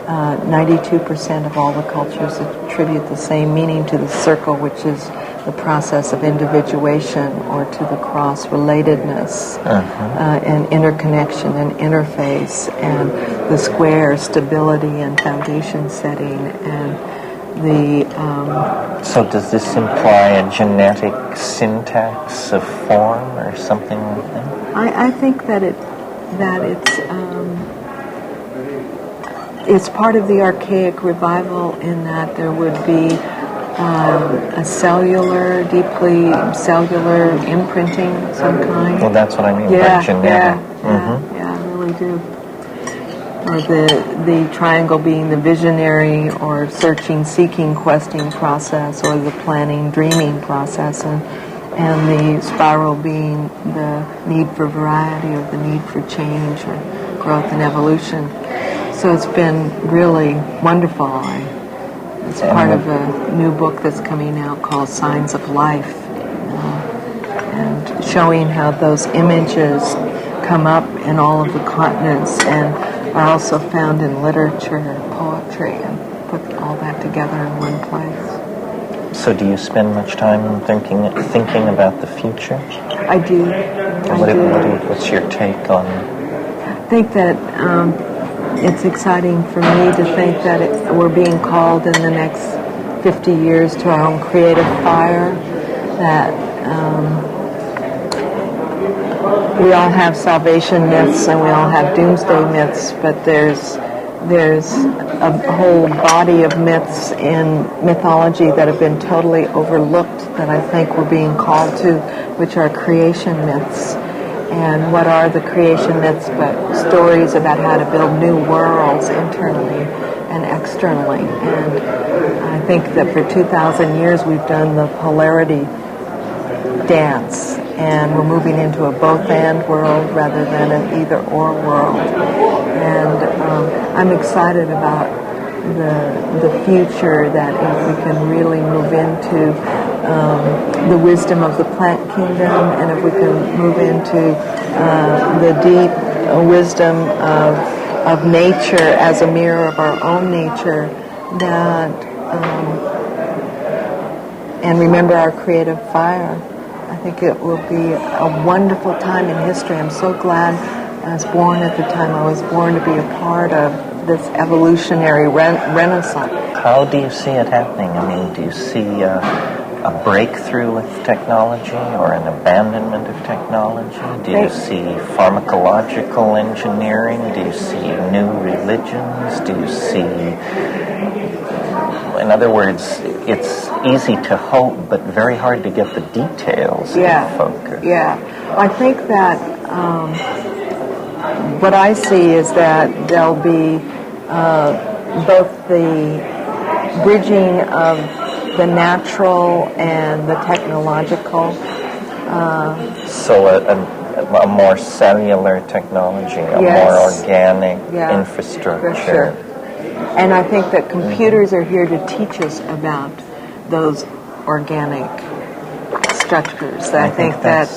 92% of all the cultures attribute the same meaning to the circle, which is the process of individuation, or to the cross, relatedness, and interconnection and interface, and the square, stability and foundation setting, and the... So does this imply a genetic syntax of form or something like that? I think that it's part of the archaic revival, in that there would be a deeply cellular imprinting of some kind. Well, that's what I mean by genetic. Yeah, I really do. Or the triangle being the visionary or searching, seeking, questing process, or the planning, dreaming process, and the spiral being the need for variety, or the need for change, or growth and evolution. So it's been really wonderful. It's part of a new book that's coming out called Signs of Life, and showing how those images come up in all of the continents and are also found in literature and poetry, and put all that together in one place. So do you spend much time thinking about the future? I do. What's your take on... I think that it's exciting for me to think that we're being called in the next 50 years to our own creative fire, that we all have salvation myths and we all have doomsday myths, but there's a whole body of myths in mythology that have been totally overlooked that I think we're being called to, which are creation myths. And what are the creation myths but stories about how to build new worlds internally and externally? And I think that for 2,000 years we've done the polarity dance, and we're moving into a both-and world rather than an either-or world. And I'm excited about the future, that if we can really move into the wisdom of the plant kingdom, and if we can move into the deep wisdom of nature as a mirror of our own nature, that and remember our creative fire, I think it will be a wonderful time in history. I'm so glad I was born at the time I was born, to be a part of this evolutionary renaissance. How do you see it happening? I mean, do you see a breakthrough with technology, or an abandonment of technology? Do you see pharmacological engineering? Do you see new religions? Do you see... In other words, it's easy to hope, but very hard to get the details in focus. Yeah. I think that what I see is that there'll be both the bridging of the natural and the technological. So a more cellular technology, a more organic infrastructure. For sure. And I think that computers are here to teach us about those organic structures. I think that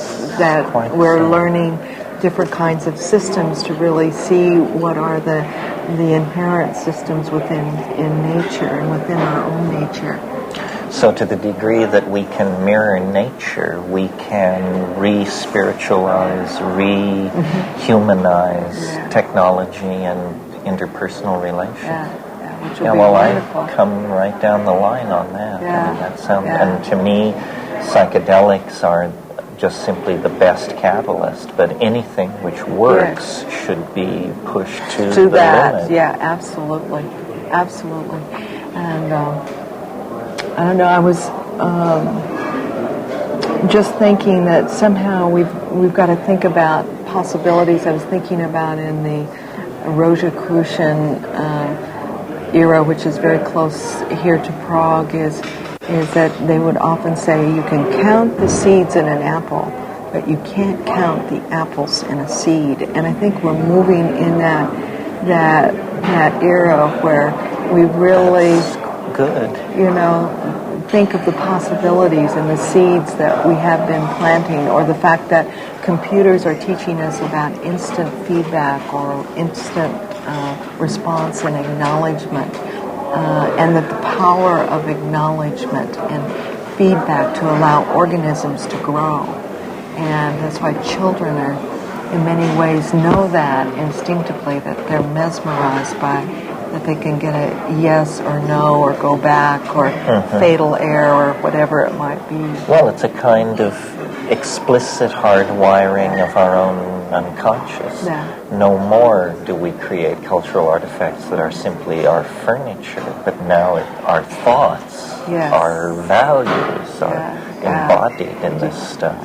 we're learning different kinds of systems to really see what are the inherent systems within nature and within our own nature. So to the degree that we can mirror nature, we can re-spiritualize, re-humanize technology and interpersonal relations. Which would be wonderful. I come right down the line on that. Yeah. I mean, that sounds, and to me, psychedelics are just simply the best catalyst, but anything which works should be pushed to the limit. Yeah, absolutely. And I don't know, I was just thinking that somehow we've got to think about possibilities. I was thinking about in the Rosicrucian era, which is very close here to Prague, is that they would often say you can count the seeds in an apple, but you can't count the apples in a seed. And I think we're moving in that era where we really think of the possibilities and the seeds that we have been planting, or the fact that computers are teaching us about instant feedback or instant response and acknowledgement, and that the power of acknowledgement and feedback to allow organisms to grow. And that's why children are, in many ways, know that instinctively, that they're mesmerized by, that they can get a yes or no or go back or fatal error or whatever it might be. Well, it's a kind of explicit hardwiring of our own unconscious. Yeah. No more do we create cultural artifacts that are simply our furniture, but now our thoughts, our values are embodied in this stuff.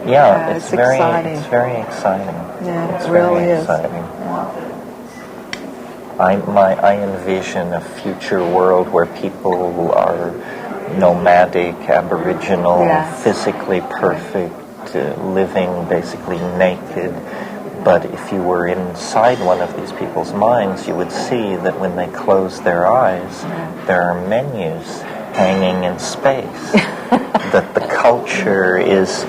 Yeah, it's very exciting. It's very exciting. Yeah, it's it really very is. Exciting. Yeah. I envision a future world where people are nomadic, aboriginal, physically perfect, living basically naked. But if you were inside one of these people's minds, you would see that when they close their eyes, there are menus hanging in space. That the culture has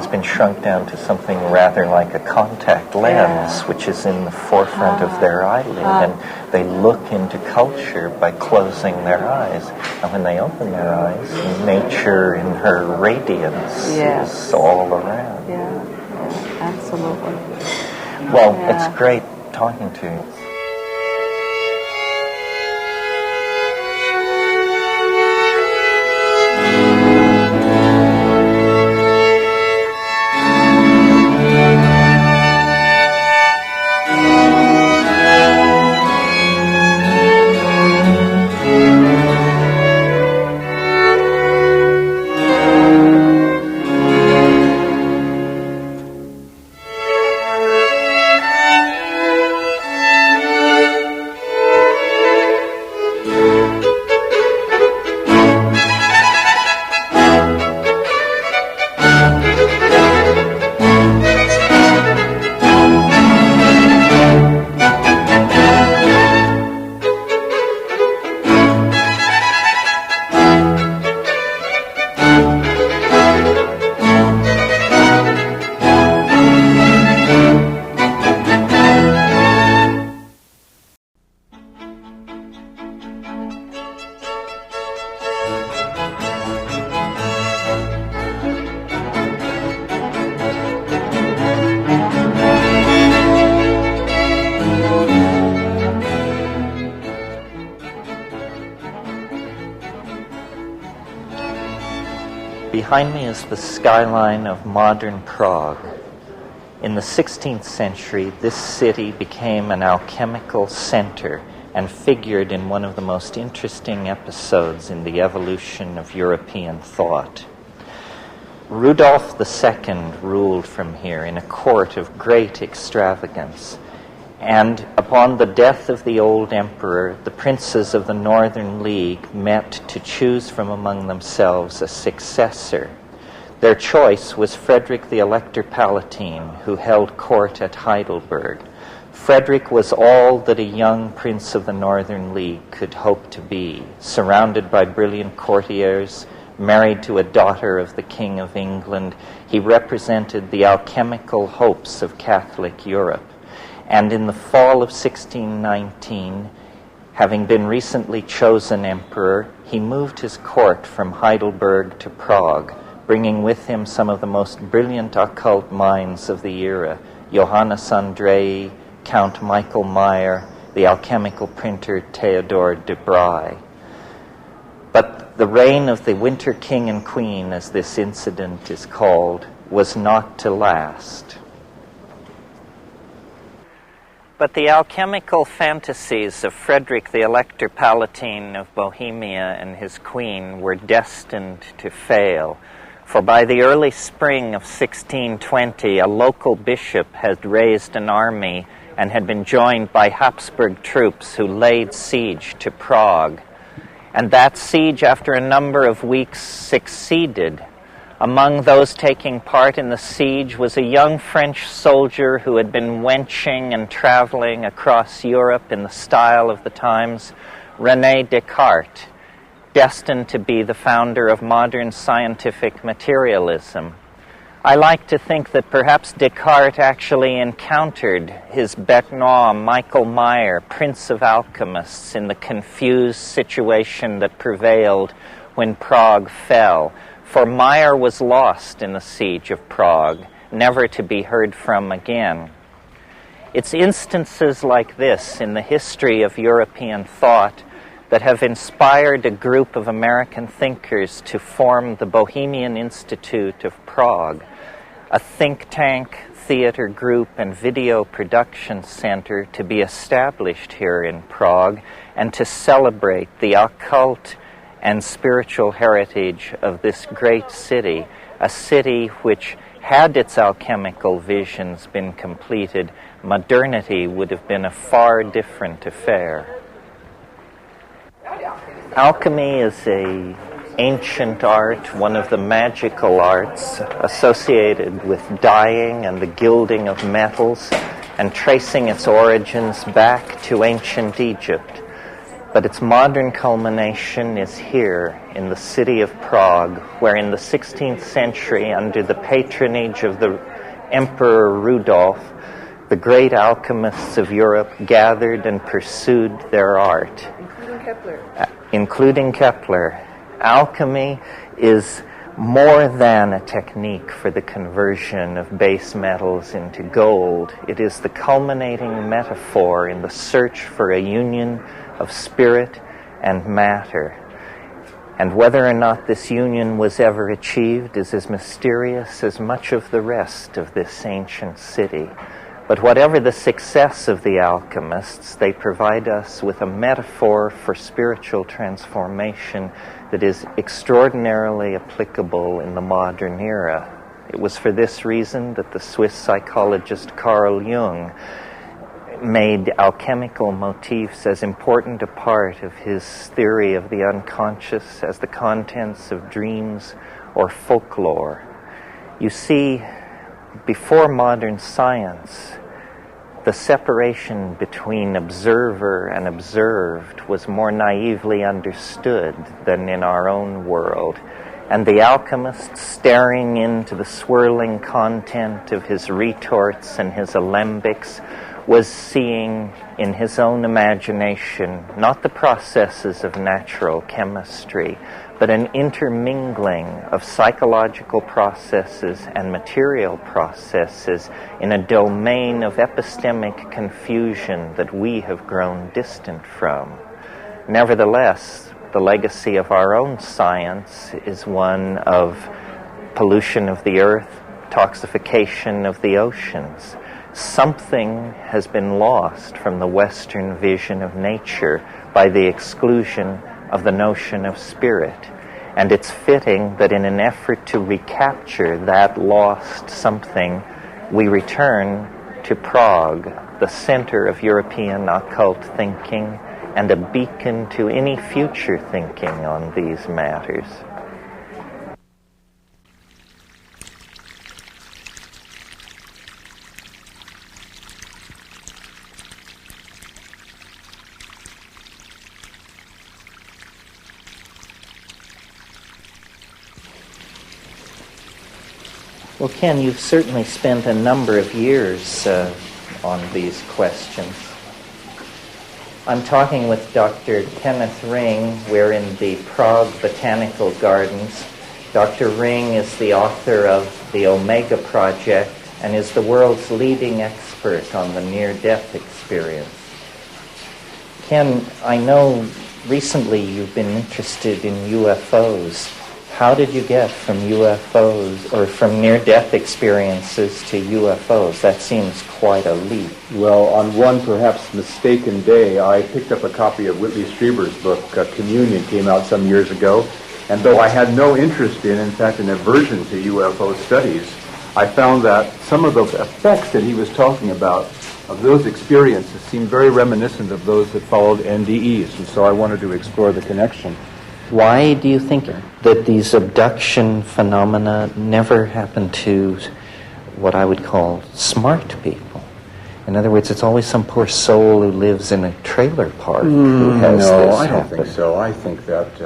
been shrunk down to something rather like a contact lens, which is in the forefront of their eyelid, and they look into culture by closing their eyes. And when they open their eyes, nature in her radiance is all around. Yeah, absolutely. Well, it's great talking to you. Behind me is the skyline of modern Prague. In the 16th century, this city became an alchemical center and figured in one of the most interesting episodes in the evolution of European thought. Rudolf II ruled from here in a court of great extravagance, And upon the death of the old emperor, the princes of the Northern League met to choose from among themselves a successor. Their choice was Frederick the Elector Palatine, who held court at Heidelberg. Frederick was all that a young prince of the Northern League could hope to be, surrounded by brilliant courtiers, married to a daughter of the King of England. He represented the alchemical hopes of Catholic Europe. And in the fall of 1619, having been recently chosen emperor, he moved his court from Heidelberg to Prague, bringing with him some of the most brilliant occult minds of the era, Johannes Andrei, Count Michael Meyer, the alchemical printer Theodor de Bry. But the reign of the Winter King and Queen, as this incident is called, was not to last. But the alchemical fantasies of Frederick the Elector Palatine of Bohemia and his queen were destined to fail. For by the early spring of 1620, a local bishop had raised an army and had been joined by Habsburg troops who laid siege to Prague. And that siege, after a number of weeks, succeeded. Among those taking part in the siege was a young French soldier who had been wenching and traveling across Europe in the style of the times, René Descartes, destined to be the founder of modern scientific materialism. I like to think that perhaps Descartes actually encountered his bête noire, Michael Meyer, Prince of Alchemists, in the confused situation that prevailed when Prague fell. For Meyer was lost in the siege of Prague, never to be heard from again. It's instances like this in the history of European thought that have inspired a group of American thinkers to form the Bohemian Institute of Prague, a think tank, theater group, and video production center to be established here in Prague and to celebrate the occult and spiritual heritage of this great city, a city which, had its alchemical visions been completed, modernity would have been a far different affair. Alchemy is an ancient art, one of the magical arts associated with dyeing and the gilding of metals, and tracing its origins back to ancient Egypt. But its modern culmination is here in the city of Prague, where in the 16th century, under the patronage of the Emperor Rudolf, the great alchemists of Europe gathered and pursued their art. Including Kepler. Alchemy is more than a technique for the conversion of base metals into gold. It is the culminating metaphor in the search for a union of spirit and matter. And whether or not this union was ever achieved is as mysterious as much of the rest of this ancient city. But whatever the success of the alchemists, they provide us with a metaphor for spiritual transformation that is extraordinarily applicable in the modern era. It was for this reason that the Swiss psychologist Carl Jung made alchemical motifs as important a part of his theory of the unconscious as the contents of dreams or folklore. You see, before modern science, the separation between observer and observed was more naively understood than in our own world. And the alchemist, staring into the swirling content of his retorts and his alembics, was seeing in his own imagination not the processes of natural chemistry, but an intermingling of psychological processes and material processes in a domain of epistemic confusion that we have grown distant from. Nevertheless, the legacy of our own science is one of pollution of the earth, toxification of the oceans. Something has been lost from the Western vision of nature by the exclusion of the notion of spirit. And it's fitting that in an effort to recapture that lost something, we return to Prague, the center of European occult thinking and a beacon to any future thinking on these matters. Well, Ken, you've certainly spent a number of years on these questions. I'm talking with Dr. Kenneth Ring. We're in the Prague Botanical Gardens. Dr. Ring is the author of the Omega Project and is the world's leading expert on the near-death experience. Ken, I know recently you've been interested in UFOs. How did you get from UFOs or from near-death experiences to UFOs? That seems quite a leap. Well, on one perhaps mistaken day, I picked up a copy of Whitley Strieber's book, Communion, came out some years ago, and though I had no interest in fact, an aversion to UFO studies, I found that some of the effects that he was talking about of those experiences seemed very reminiscent of those that followed NDEs, and so I wanted to explore the connection. Why do you think that these abduction phenomena never happen to what I would call smart people? In other words, it's always some poor soul who lives in a trailer park who has this No, I don't happen. think so. I think that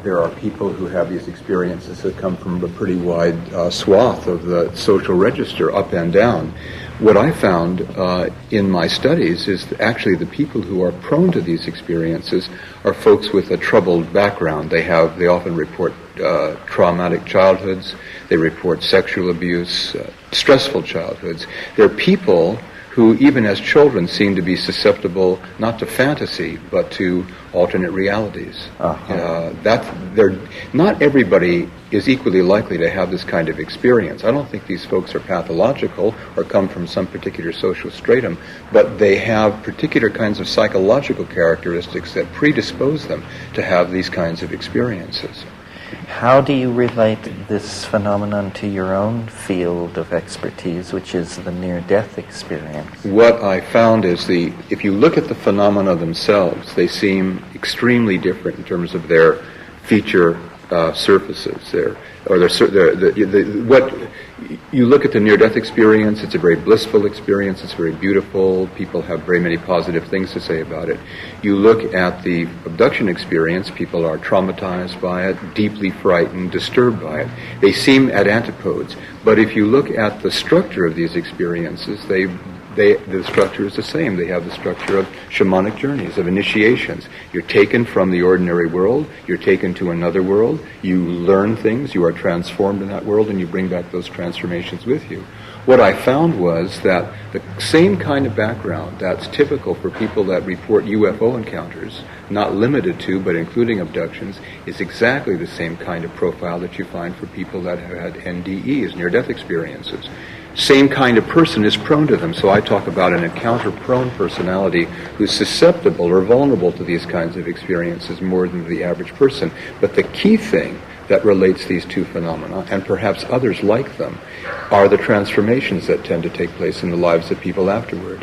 there are people who have these experiences that come from a pretty wide swath of the social register, up and down. What I found in my studies is that actually the people who are prone to these experiences are folks with a troubled background. They often report traumatic childhoods. They report sexual abuse, stressful childhoods. They're people who, even as children, seem to be susceptible not to fantasy, but to alternate realities. Not everybody is equally likely to have this kind of experience. I don't think these folks are pathological or come from some particular social stratum, but they have particular kinds of psychological characteristics that predispose them to have these kinds of experiences. How do you relate this phenomenon to your own field of expertise, which is the near-death experience? What I found is if you look at the phenomena themselves, they seem extremely different in terms of their feature surfaces. What you look at the near-death experience, it's a very blissful experience, it's very beautiful, people have very many positive things to say about it. You look at the abduction experience, people are traumatized by it, deeply frightened, disturbed by it. They seem at antipodes, but if you look at the structure of these experiences, the structure is the same. They have the structure of shamanic journeys, of initiations. You're taken from the ordinary world, you're taken to another world, you learn things, you are transformed in that world, and you bring back those transformations with you. What I found was that the same kind of background that's typical for people that report UFO encounters, not limited to, but including abductions, is exactly the same kind of profile that you find for people that have had NDEs, near-death experiences. Same kind of person is prone to them. So I talk about an encounter-prone personality who's susceptible or vulnerable to these kinds of experiences more than the average person. But the key thing that relates these two phenomena, and perhaps others like them, are the transformations that tend to take place in the lives of people afterward.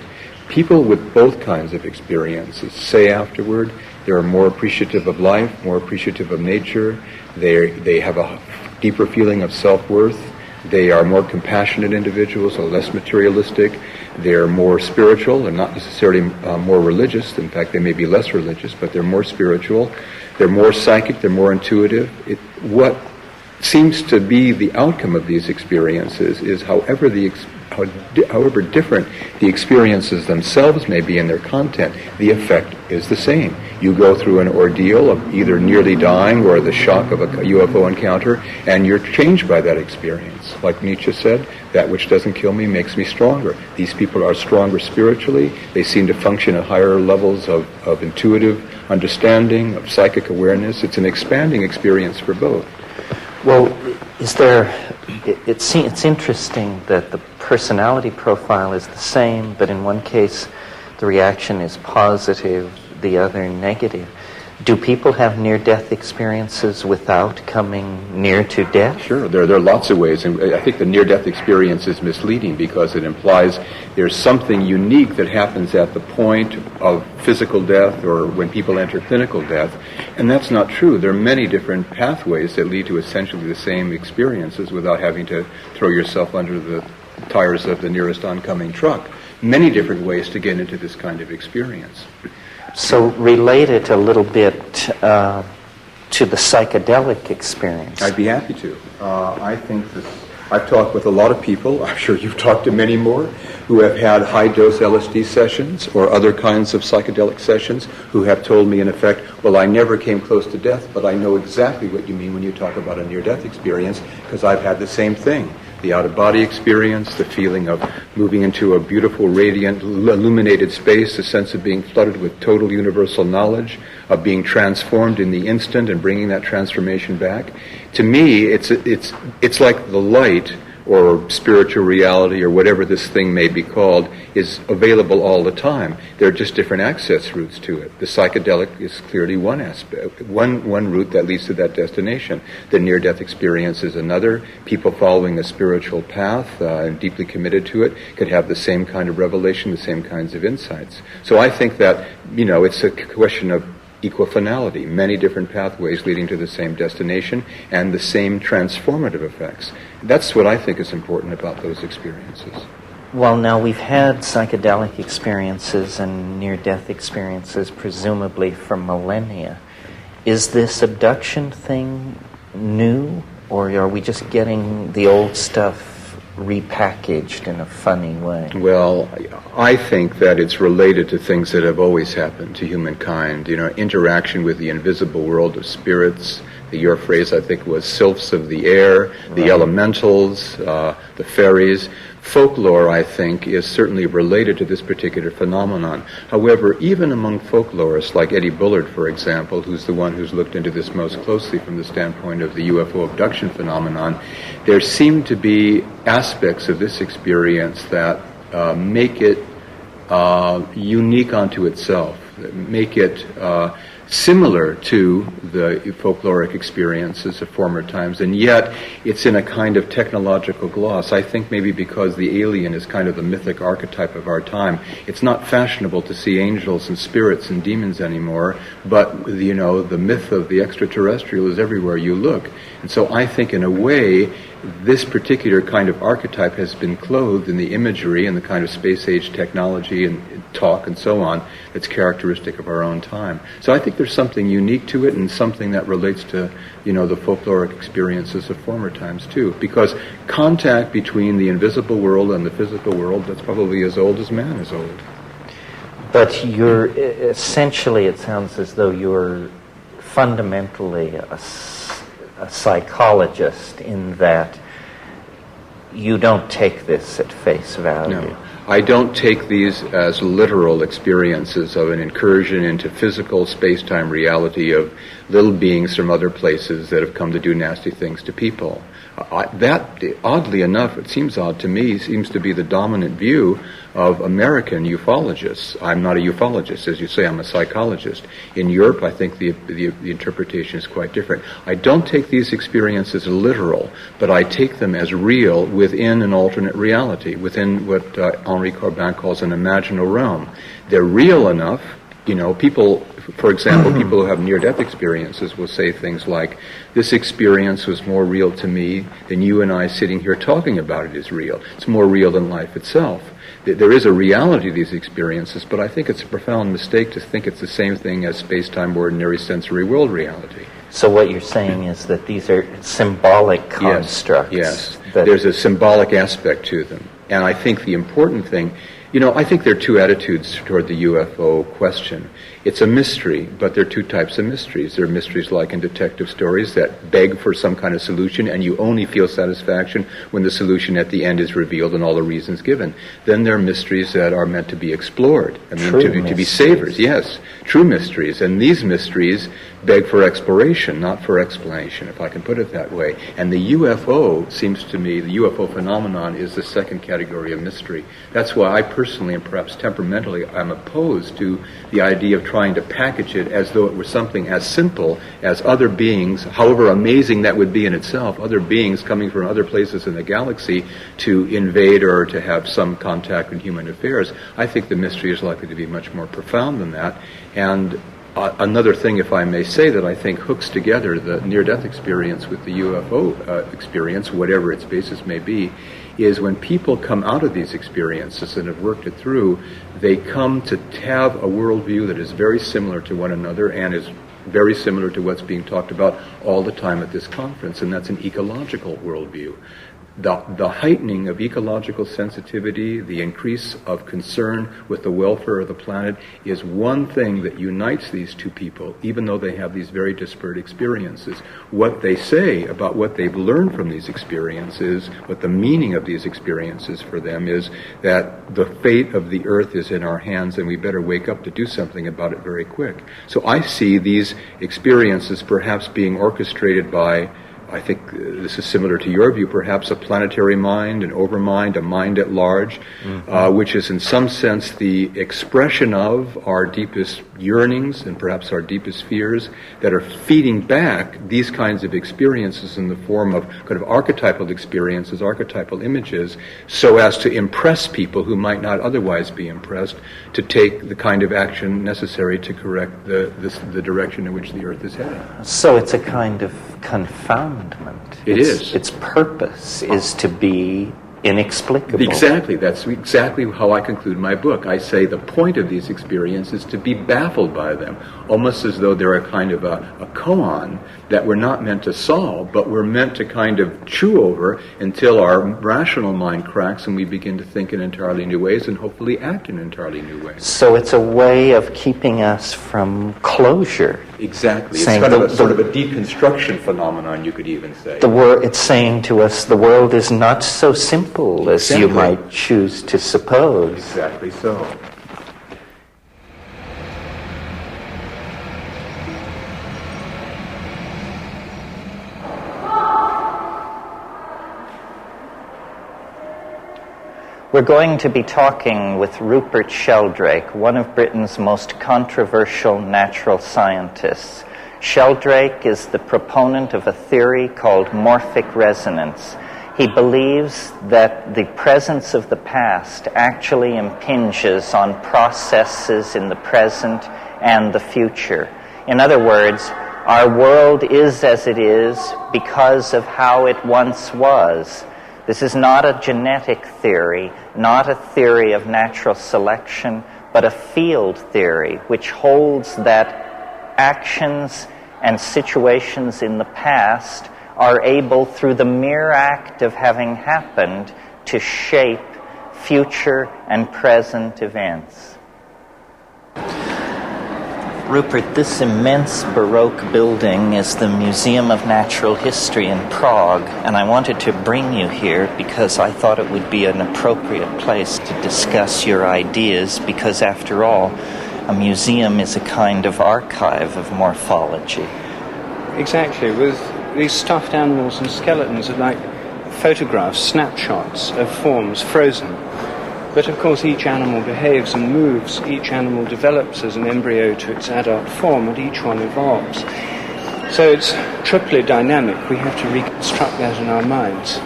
People with both kinds of experiences say afterward they're more appreciative of life, more appreciative of nature, they have a deeper feeling of self-worth, they are more compassionate individuals, or less materialistic. They're more spiritual and not necessarily more religious. In fact, they may be less religious, but they're more spiritual. They're more psychic. They're more intuitive. What seems to be the outcome of these experiences is however different the experiences themselves may be in their content, the effect is the same. You go through an ordeal of either nearly dying or the shock of a UFO encounter, and you're changed by that experience. Like Nietzsche said, that which doesn't kill me makes me stronger. These people are stronger spiritually. They seem to function at higher levels of intuitive understanding, of psychic awareness. It's an expanding experience for both. Well, it's interesting that the personality profile is the same, but in one case the reaction is positive, the other negative. Do people have near-death experiences without coming near to death? Sure, there are lots of ways, and I think the near-death experience is misleading because it implies there's something unique that happens at the point of physical death or when people enter clinical death, and that's not true. There are many different pathways that lead to essentially the same experiences without having to throw yourself under the tires of the nearest oncoming truck. Many different ways to get into this kind of experience. So relate it a little bit to the psychedelic experience. I'd be happy to. I think that I've talked with a lot of people, I'm sure you've talked to many more, who have had high-dose LSD sessions or other kinds of psychedelic sessions who have told me, in effect, well, I never came close to death, but I know exactly what you mean when you talk about a near-death experience because I've had the same thing. The out-of-body experience, the feeling of moving into a beautiful, radiant, illuminated space, the sense of being flooded with total universal knowledge, of being transformed in the instant and bringing that transformation back. To me, it's like the light or spiritual reality or whatever this thing may be called is available all the time. There are just different access routes to it. The psychedelic is clearly one aspect, one route that leads to that destination. The near-death experience is another. People following a spiritual path and deeply committed to it could have the same kind of revelation, the same kinds of insights. So I think that, it's a question of equifinality, many different pathways leading to the same destination and the same transformative effects. That's what I think is important about those experiences. Well, now we've had psychedelic experiences and near-death experiences presumably for millennia. Is this abduction thing new, or are we just getting the old stuff repackaged in a funny way? Well, I think that it's related to things that have always happened to humankind. Interaction with the invisible world of spirits. Your phrase, I think, was sylphs of the air, the elementals, the fairies. Folklore, I think, is certainly related to this particular phenomenon. However, even among folklorists like Eddie Bullard, for example, who's the one who's looked into this most closely from the standpoint of the UFO abduction phenomenon, there seem to be aspects of this experience that make it unique unto itself, that make it similar to the folkloric experiences of former times, and yet it's in a kind of technological gloss. I think maybe because the alien is kind of the mythic archetype of our time, it's not fashionable to see angels and spirits and demons anymore, but the myth of the extraterrestrial is everywhere you look. And so I think in a way this particular kind of archetype has been clothed in the imagery and the kind of space-age technology and talk and so on that's characteristic of our own time. So I think there's something unique to it and something that relates to, the folkloric experiences of former times too. Because contact between the invisible world and the physical world, that's probably as old as man is old. But you're essentially, it sounds as though you're fundamentally a psychologist in that you don't take this at face value. No. I don't take these as literal experiences of an incursion into physical space-time reality of little beings from other places that have come to do nasty things to people. That, oddly enough, it seems odd to me, seems to be the dominant view of American ufologists. I'm not a ufologist, as you say, I'm a psychologist. In Europe, I think the interpretation is quite different. I don't take these experiences literal, but I take them as real within an alternate reality, within what Henri Corbin calls an imaginal realm. They're real enough. People, for example, people who have near-death experiences will say things like, this experience was more real to me than you and I sitting here talking about it is real. It's more real than life itself. There is a reality to these experiences, but I think it's a profound mistake to think it's the same thing as space-time ordinary sensory world reality. So what you're saying is that these are symbolic constructs. Yes. There's a symbolic aspect to them. And I think the important thing, I think there are two attitudes toward the UFO question. It's a mystery, but there are two types of mysteries. There are mysteries like in detective stories that beg for some kind of solution, and you only feel satisfaction when the solution at the end is revealed and all the reasons given. Then there are mysteries that are meant to be explored, to be savors. Yes, true mysteries. And these mysteries beg for exploration, not for explanation, if I can put it that way. And the UFO, seems to me, the UFO phenomenon is the second category of mystery. That's why I personally and perhaps temperamentally I'm opposed to the idea of trying to package it as though it were something as simple as other beings, however amazing that would be in itself, other beings coming from other places in the galaxy to invade or to have some contact with human affairs. I think the mystery is likely to be much more profound than that. And another thing, if I may say, that I think hooks together the near-death experience with the UFO experience, whatever its basis may be, is when people come out of these experiences and have worked it through, they come to have a worldview that is very similar to one another and is very similar to what's being talked about all the time at this conference, and that's an ecological worldview. The heightening of ecological sensitivity, the increase of concern with the welfare of the planet is one thing that unites these two people, even though they have these very disparate experiences. What they say about what they've learned from these experiences, what the meaning of these experiences for them is, that the fate of the Earth is in our hands and we better wake up to do something about it very quick. So I see these experiences perhaps being orchestrated by, I think this is similar to your view, perhaps a planetary mind, an overmind, a mind at large, which is in some sense the expression of our deepest yearnings and perhaps our deepest fears that are feeding back these kinds of experiences in the form of kind of archetypal experiences, archetypal images, so as to impress people who might not otherwise be impressed to take the kind of action necessary to correct the direction in which the Earth is heading. So it's a kind of confoundment. Its purpose is to be inexplicable. Exactly. That's exactly how I conclude my book. I say the point of these experiences is to be baffled by them, almost as though they're a kind of a koan that we're not meant to solve, but we're meant to kind of chew over until our rational mind cracks and we begin to think in entirely new ways and hopefully act in entirely new ways. So it's a way of keeping us from closure. Exactly. It's kind of a sort of a deconstruction phenomenon, you could even say. It's saying to us the world is not so simple as you might choose to suppose. Exactly so. We're going to be talking with Rupert Sheldrake, one of Britain's most controversial natural scientists. Sheldrake is the proponent of a theory called morphic resonance. He believes that the presence of the past actually impinges on processes in the present and the future. In other words, our world is as it is because of how it once was. This is not a genetic theory, not a theory of natural selection, but a field theory which holds that actions and situations in the past are able, through the mere act of having happened, to shape future and present events. Rupert, this immense Baroque building is the Museum of Natural History in Prague, and I wanted to bring you here because I thought it would be an appropriate place to discuss your ideas, because after all, a museum is a kind of archive of morphology. Exactly. With these stuffed animals and skeletons are like photographs, snapshots of forms frozen. But of course each animal behaves and moves, each animal develops as an embryo to its adult form, and each one evolves. So it's triply dynamic. We have to reconstruct that in our minds.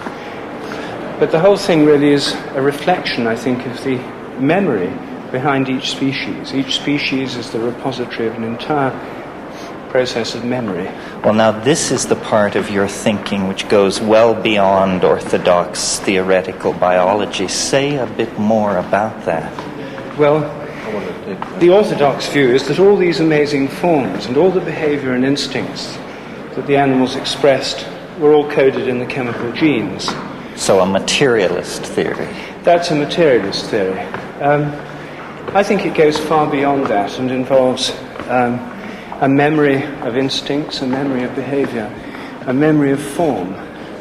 But the whole thing really is a reflection, I think, of the memory behind each species. Each species is the repository of an entire process of memory. Well, now this is the part of your thinking which goes well beyond orthodox theoretical biology. Say a bit more about that. Well, the orthodox view is that all these amazing forms and all the behavior and instincts that the animals expressed were all coded in the chemical genes. So a materialist theory. That's a materialist theory. I think it goes far beyond that and involves a memory of instincts, a memory of behavior, a memory of form.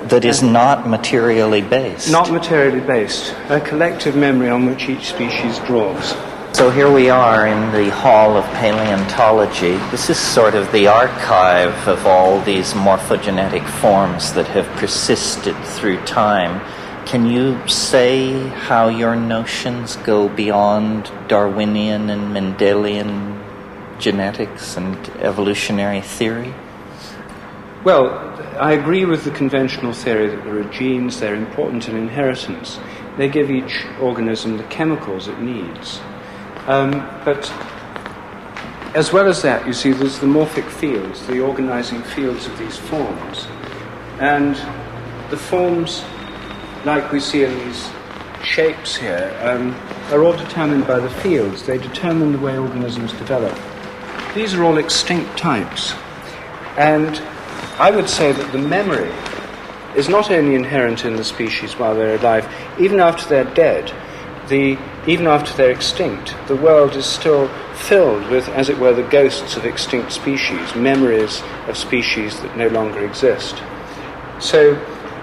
That is not materially based. Not materially based. A collective memory on which each species draws. So here we are in the Hall of Paleontology. This is sort of the archive of all these morphogenetic forms that have persisted through time. Can you say how your notions go beyond Darwinian and Mendelian genetics and evolutionary theory? Well, I agree with the conventional theory that there are genes, they're important in inheritance. They give each organism the chemicals it needs. But as well as that, you see, there's the morphic fields, the organizing fields of these forms. And the forms, like we see in these shapes here, are all determined by the fields. They determine the way organisms develop. These are all extinct types. And I would say that the memory is not only inherent in the species while they're alive, even after they're dead, even after they're extinct, the world is still filled with, as it were, the ghosts of extinct species, memories of species that no longer exist. So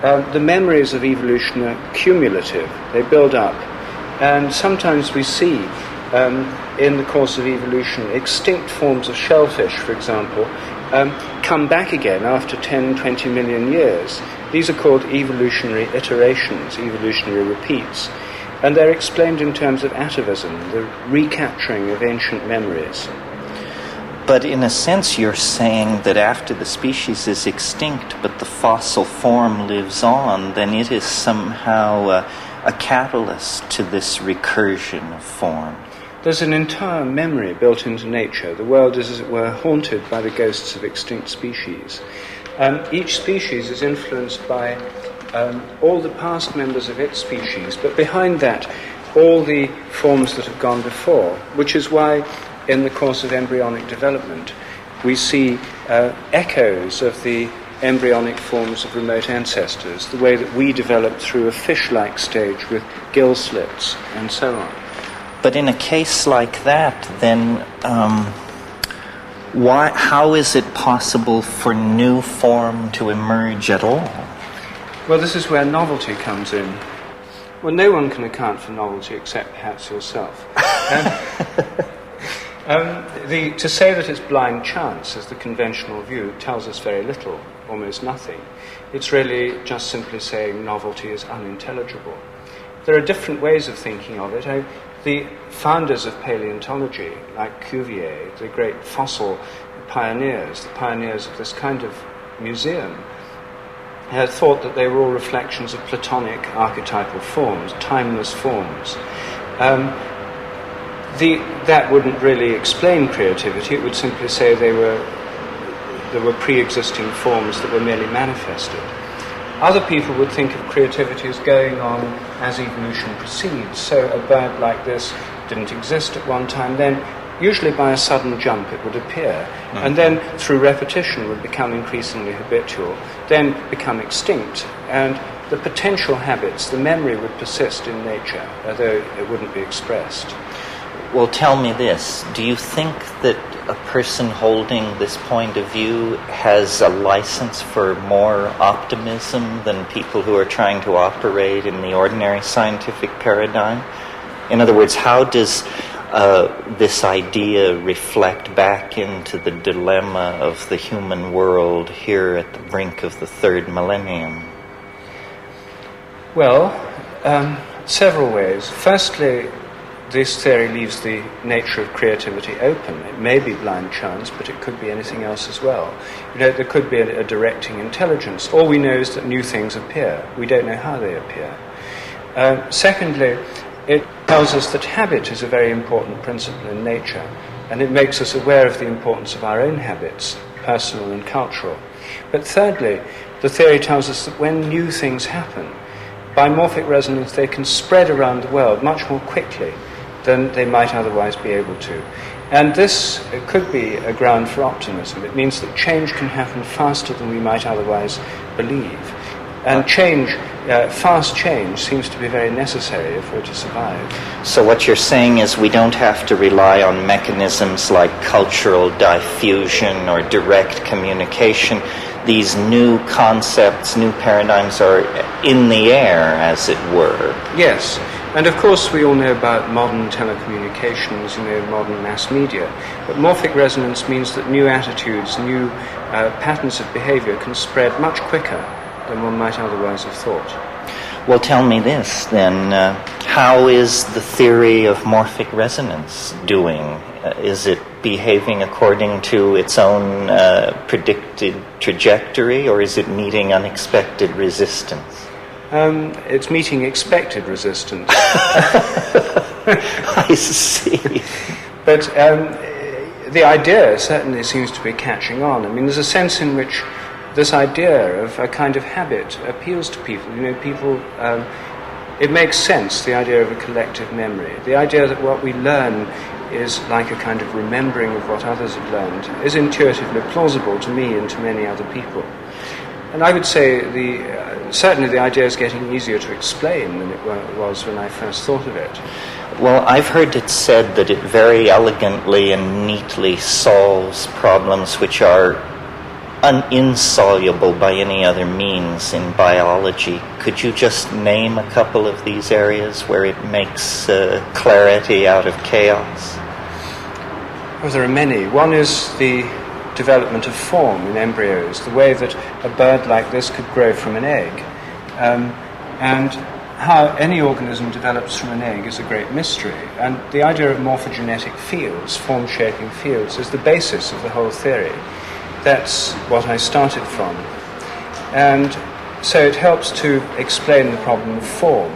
the memories of evolution are cumulative, they build up, and sometimes we see in the course of evolution extinct forms of shellfish, for example, come back again after 10, 20 million years. These are called evolutionary iterations, evolutionary repeats, and they're explained in terms of atavism, the recapturing of ancient memories. But in a sense, you're saying that after the species is extinct, but the fossil form lives on, then it is somehow a catalyst to this recursion of form. There's an entire memory built into nature. The world is, as it were, haunted by the ghosts of extinct species. Each species is influenced by all the past members of its species, but behind that, all the forms that have gone before, which is why in the course of embryonic development we see echoes of the embryonic forms of remote ancestors, the way that we developed through a fish-like stage with gill slits and so on. But in a case like that, then how is it possible for new form to emerge at all? Well, this is where novelty comes in. Well, no one can account for novelty except perhaps yourself. To say that it's blind chance, as the conventional view, tells us very little, almost nothing. It's really just simply saying novelty is unintelligible. There are different ways of thinking of it. The founders of paleontology, like Cuvier, the great fossil pioneers, the pioneers of this kind of museum, had thought that they were all reflections of Platonic archetypal forms, timeless forms. That wouldn't really explain creativity. It would simply say there were pre-existing forms that were merely manifested. Other people would think of creativity as going on as evolution proceeds. So a bird like this didn't exist at one time, then usually by a sudden jump it would appear, and then through repetition would become increasingly habitual, then become extinct, and the potential habits, the memory would persist in nature, although it wouldn't be expressed. Well, tell me this. Do you think that a person holding this point of view has a license for more optimism than people who are trying to operate in the ordinary scientific paradigm? In other words, how does this idea reflect back into the dilemma of the human world here at the brink of the third millennium? Well, several ways. Firstly, this theory leaves the nature of creativity open. It may be blind chance, but it could be anything else as well. There could be a directing intelligence. All we know is that new things appear. We don't know how they appear. Secondly, it tells us that habit is a very important principle in nature, and it makes us aware of the importance of our own habits, personal and cultural. But thirdly, the theory tells us that when new things happen, by morphic resonance they can spread around the world much more quickly than they might otherwise be able to. And this could be a ground for optimism. It means that change can happen faster than we might otherwise believe. And change, fast change, seems to be very necessary if we're to survive. So what you're saying is we don't have to rely on mechanisms like cultural diffusion or direct communication. These new concepts, new paradigms are in the air, as it were. Yes. And of course we all know about modern telecommunications, modern mass media. But morphic resonance means that new attitudes, new patterns of behavior can spread much quicker than one might otherwise have thought. Well, tell me this then. How is the theory of morphic resonance doing? Is it behaving according to its own predicted trajectory, or is it meeting unexpected resistance? It's meeting expected resistance. I see. But the idea certainly seems to be catching on. I mean, there's a sense in which this idea of a kind of habit appeals to people. You know, people, it makes sense, the idea of a collective memory. The idea that what we learn is like a kind of remembering of what others have learned is intuitively plausible to me and to many other people. And I would say certainly the idea is getting easier to explain than it was when I first thought of it. Well, I've heard it said that it very elegantly and neatly solves problems which are insoluble by any other means in biology. Could you just name a couple of these areas where it makes clarity out of chaos? Well, there are many. One is the development of form in embryos, the way that a bird like this could grow from an egg. And how any organism develops from an egg is a great mystery. And the idea of morphogenetic fields, form-shaping fields, is the basis of the whole theory. That's what I started from. And so it helps to explain the problem of form.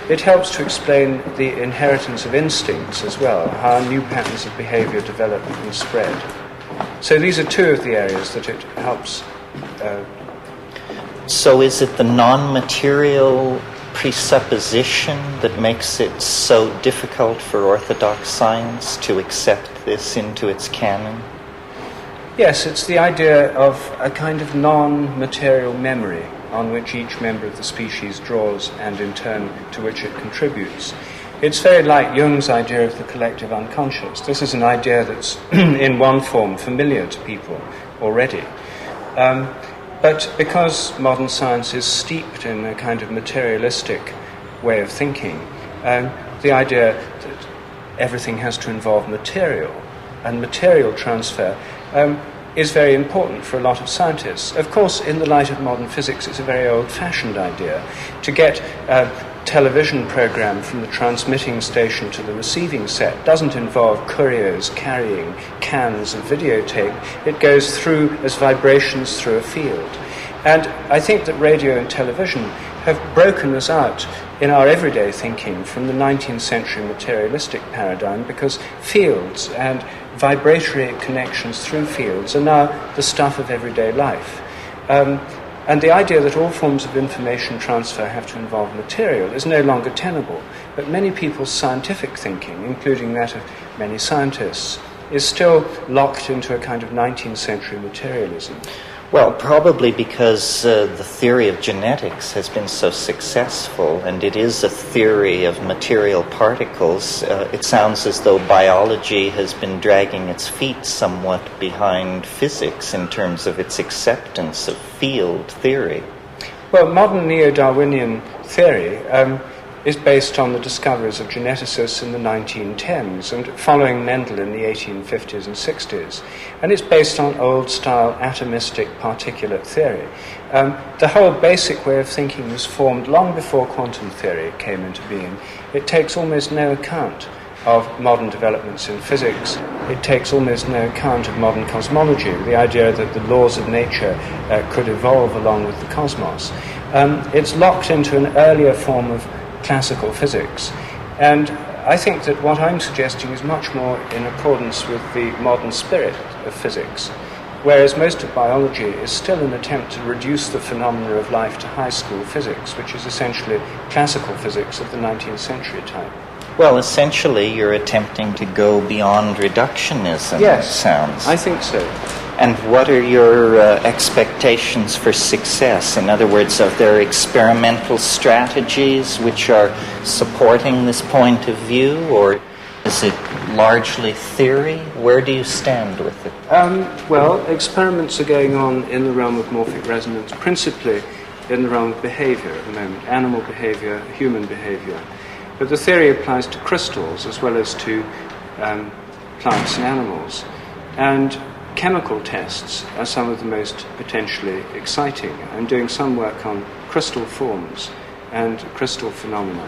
It helps to explain the inheritance of instincts as well, how new patterns of behavior develop and spread. So these are two of the areas that it helps. So is it the non-material presupposition that makes it so difficult for orthodox science to accept this into its canon? Yes, it's the idea of a kind of non-material memory on which each member of the species draws and in turn to which it contributes. It's very like Jung's idea of the collective unconscious. This is an idea that's in one form familiar to people already. But because modern science is steeped in a kind of materialistic way of thinking, the idea that everything has to involve material and material transfer is very important for a lot of scientists. Of course, in the light of modern physics, it's a very old-fashioned idea. To get a television program from the transmitting station to the receiving set doesn't involve couriers carrying cans of videotape. It goes through as vibrations through a field. And I think that radio and television have broken us out in our everyday thinking from the 19th century materialistic paradigm, because fields and vibratory connections through fields are now the stuff of everyday life. And the idea that all forms of information transfer have to involve material is no longer tenable. But many people's scientific thinking, including that of many scientists, is still locked into a kind of 19th century materialism. Well, probably because the theory of genetics has been so successful, and it is a theory of material particles. It sounds as though biology has been dragging its feet somewhat behind physics in terms of its acceptance of field theory. Well, modern neo-Darwinian theory is based on the discoveries of geneticists in the 1910s and following Mendel in the 1850s and 60s. And it's based on old-style atomistic particulate theory. The whole basic way of thinking was formed long before quantum theory came into being. It takes almost no account of modern developments in physics. It takes almost no account of modern cosmology, the idea that the laws of nature could evolve along with the cosmos. It's locked into an earlier form of classical physics. And I think that what I'm suggesting is much more in accordance with the modern spirit of physics, whereas most of biology is still an attempt to reduce the phenomena of life to high school physics, which is essentially classical physics of the 19th century type. Well, essentially you're attempting to go beyond reductionism, yes, it sounds. I think so. And what are your expectations for success? In other words, are there experimental strategies which are supporting this point of view, or is it largely theory? Where do you stand with it? Well, experiments are going on in the realm of morphic resonance, principally in the realm of behavior at the moment, animal behavior, human behavior. But the theory applies to crystals as well as to plants and animals. And chemical tests are some of the most potentially exciting. I'm doing some work on crystal forms and crystal phenomena.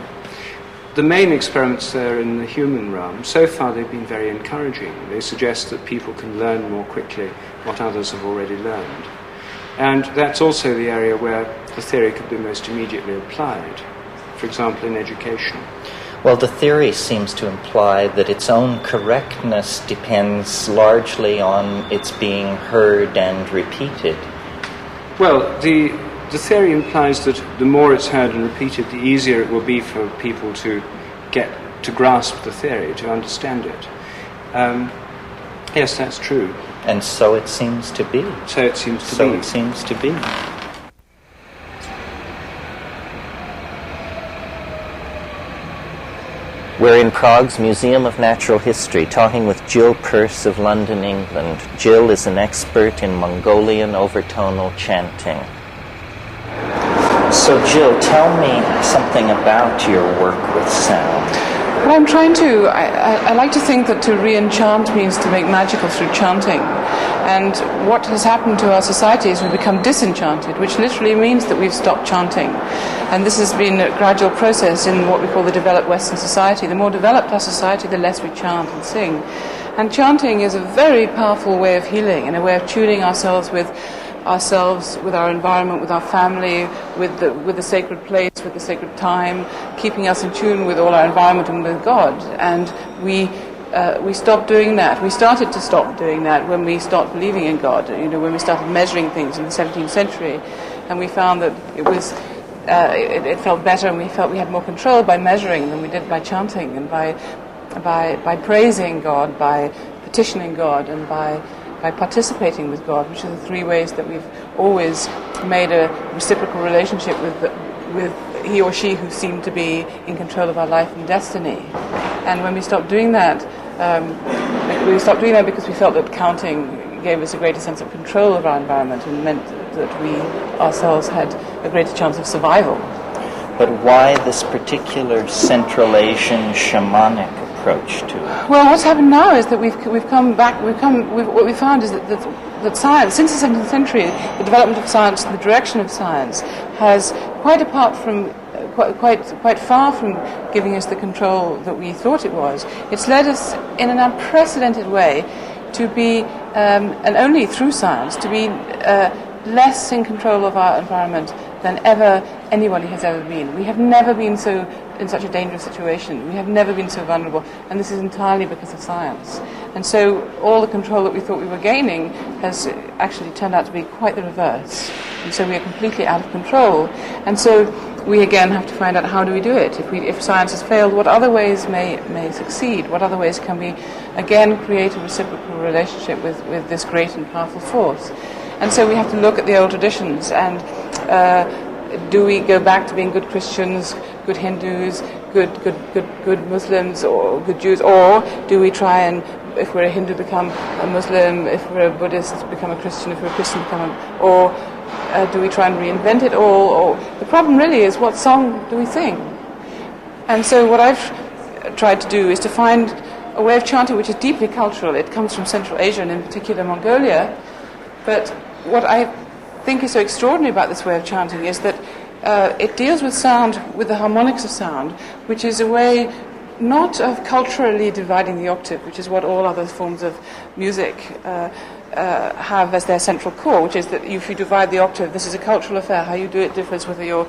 The main experiments there in the human realm, so far they've been very encouraging. They suggest that people can learn more quickly what others have already learned. And that's also the area where the theory could be most immediately applied, for example, in education. Well, the theory seems to imply that its own correctness depends largely on its being heard and repeated. Well, the theory implies that the more it's heard and repeated, the easier it will be for people to get to grasp the theory, to understand it. Yes, that's true. And so it seems to be. So it seems to be. So it seems to be. We're in Prague's Museum of Natural History, talking with Jill Peirce of London, England. Jill is an expert in Mongolian overtonal chanting. So, Jill, tell me something about your work with sound. Well, I'm trying to, I like to think that to re-enchant means to make magical through chanting. And what has happened to our society is we've become disenchanted, which literally means that we've stopped chanting. And this has been a gradual process in what we call the developed Western society. The more developed our society, the less we chant and sing. And chanting is a very powerful way of healing and a way of tuning ourselves, with our environment, with our family, with the sacred place, with the sacred time, keeping us in tune with all our environment and with God. And we stopped doing that. We started to stop doing that when we stopped believing in God. When we started measuring things in the 17th century, and we found that it felt better, and we felt we had more control by measuring than we did by chanting and by praising God, by petitioning God, and by participating with God, which are the three ways that we've always made a reciprocal relationship with he or she who seemed to be in control of our life and destiny. And when we stopped doing that, because we felt that counting gave us a greater sense of control of our environment and meant that we ourselves had a greater chance of survival. But why this particular Central Asian shamanic approach to it? Well, what's happened now is that what we found is that science, since the 17th century, the development of science and the direction of science has, quite far from giving us the control that we thought it was, it's led us in an unprecedented way to be, and only through science, to be less in control of our environment than ever anybody has ever been. We have never been in such a dangerous situation. We have never been so vulnerable, and this is entirely because of science. And so all the control that we thought we were gaining has actually turned out to be quite the reverse. And so we are completely out of control. And so we again have to find out, how do we do it? If science has failed, what other ways may succeed? What other ways can we again create a reciprocal relationship with this great and powerful force? And so we have to look at the old traditions, and do we go back to being good Christians, good Hindus, good Muslims, or good Jews, or do we try and, if we're a Hindu, become a Muslim, if we're a Buddhist, become a Christian, if we're a Christian, or do we try and reinvent it all? Or the problem really is, what song do we sing? And so what I've tried to do is to find a way of chanting which is deeply cultural. It comes from Central Asia, and in particular Mongolia. But what I think is so extraordinary about this way of chanting is that it deals with sound, with the harmonics of sound, which is a way not of culturally dividing the octave, which is what all other forms of music have as their central core, which is that if you divide the octave, this is a cultural affair. How you do it differs whether you're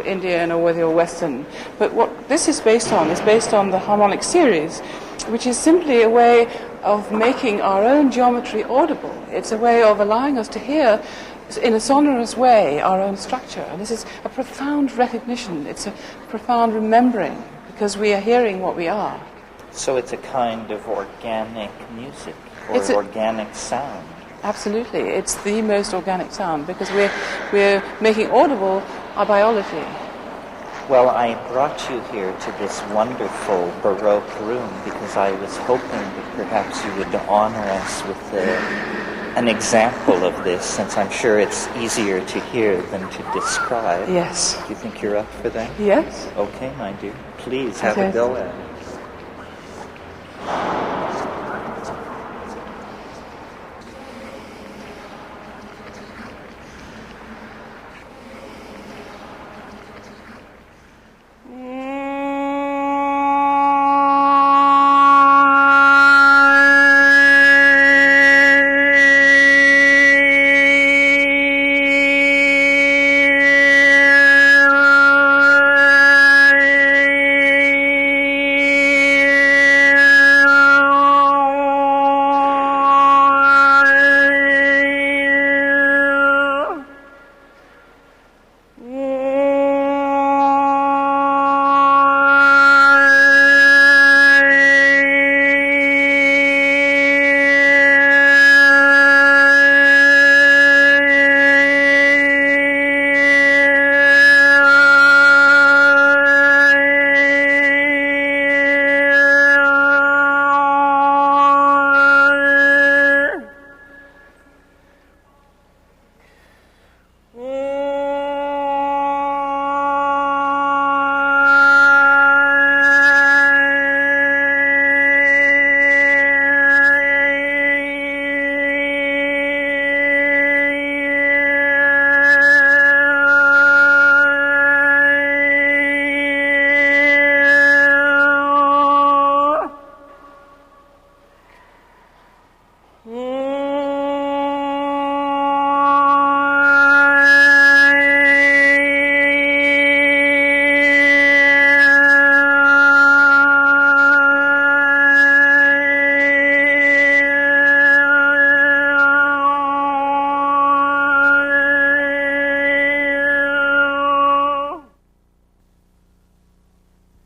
Indian or whether you're Western. But what this is based on the harmonic series, which is simply a way of making our own geometry audible. It's a way of allowing us to hear in a sonorous way our own structure. And this is a profound recognition. It's a profound remembering, because we are hearing what we are. So it's a kind of organic music, or organic sound. Absolutely. It's the most organic sound, because we're making audible our biology. Well, I brought you here to this wonderful Baroque room because I was hoping that perhaps you would honor us with an example of this, since I'm sure it's easier to hear than to describe. Yes. Do you think you're up for that? Yes. Okay, my dear. Please have a go at it.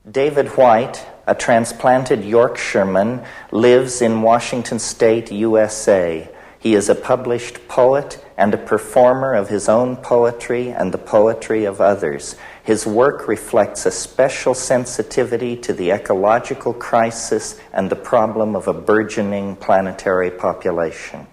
David White, a transplanted Yorkshireman, lives in Washington State, USA. He is a published poet and a performer of his own poetry and the poetry of others. His work reflects a special sensitivity to the ecological crisis and the problem of a burgeoning planetary population.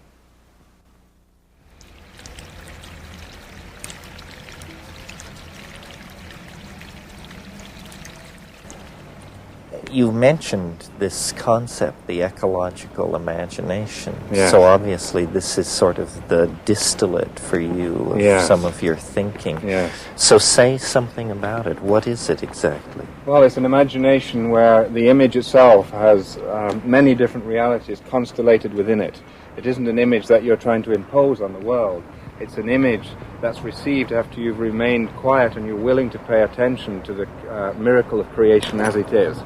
You mentioned this concept, the ecological imagination. Yes. So obviously this is sort of the distillate for you of Yes. some of your thinking. Yes. So say something about it. What is it exactly? Well, it's an imagination where the image itself has many different realities constellated within it. It isn't an image that you're trying to impose on the world. It's an image that's received after you've remained quiet and you're willing to pay attention to the miracle of creation as it is.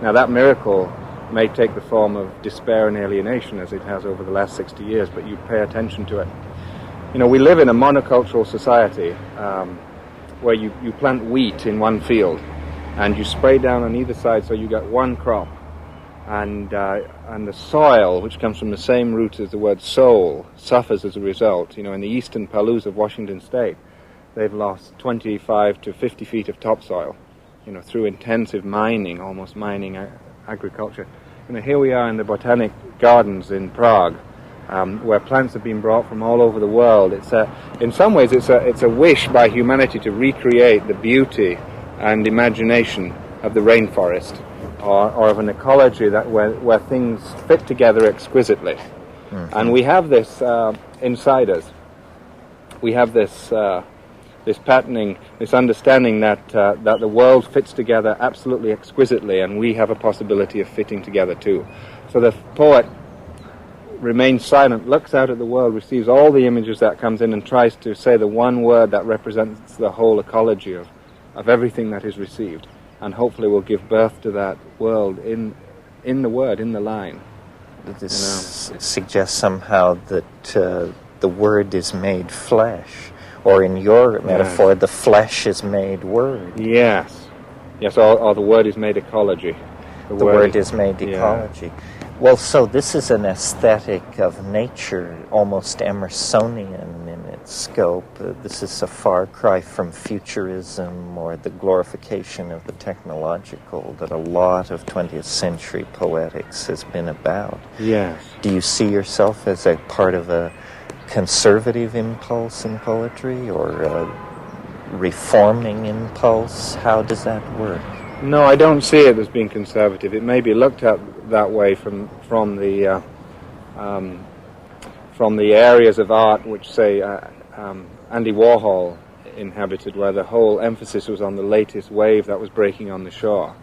Now, that miracle may take the form of despair and alienation, as it has over the last 60 years, but you pay attention to it. You know, we live in a monocultural society where you plant wheat in one field and you spray down on either side so you get one crop. And the soil, which comes from the same root as the word soul, suffers as a result. You know, in the eastern Palouse of Washington State, they've lost 25 to 50 feet of topsoil, you know, through intensive mining, almost mining agriculture. You know, here we are in the Botanic Gardens in Prague, where plants have been brought from all over the world. In some ways, it's a wish by humanity to recreate the beauty and imagination of the rainforest, or of an ecology that where things fit together exquisitely. Mm-hmm. And we have this inside us. We have this patterning, this understanding that the world fits together absolutely exquisitely, and we have a possibility of fitting together too. So the poet remains silent, looks out at the world, receives all the images that comes in, and tries to say the one word that represents the whole ecology of everything that is received, and hopefully will give birth to that world in the word, in the line. This suggests somehow that the word is made flesh. Or in your metaphor, the flesh is made word. Yes. Yes, or the word is made ecology. The word is made ecology. Well, so this is an aesthetic of nature, almost Emersonian in its scope. This is a far cry from futurism or the glorification of the technological that a lot of 20th century poetics has been about. Yes. Do you see yourself as a part of a conservative impulse in poetry or a reforming impulse? How does that work? No, I don't see it as being conservative. It may be looked at that way from the areas of art which, say, Andy Warhol inhabited, where the whole emphasis was on the latest wave that was breaking on the shore.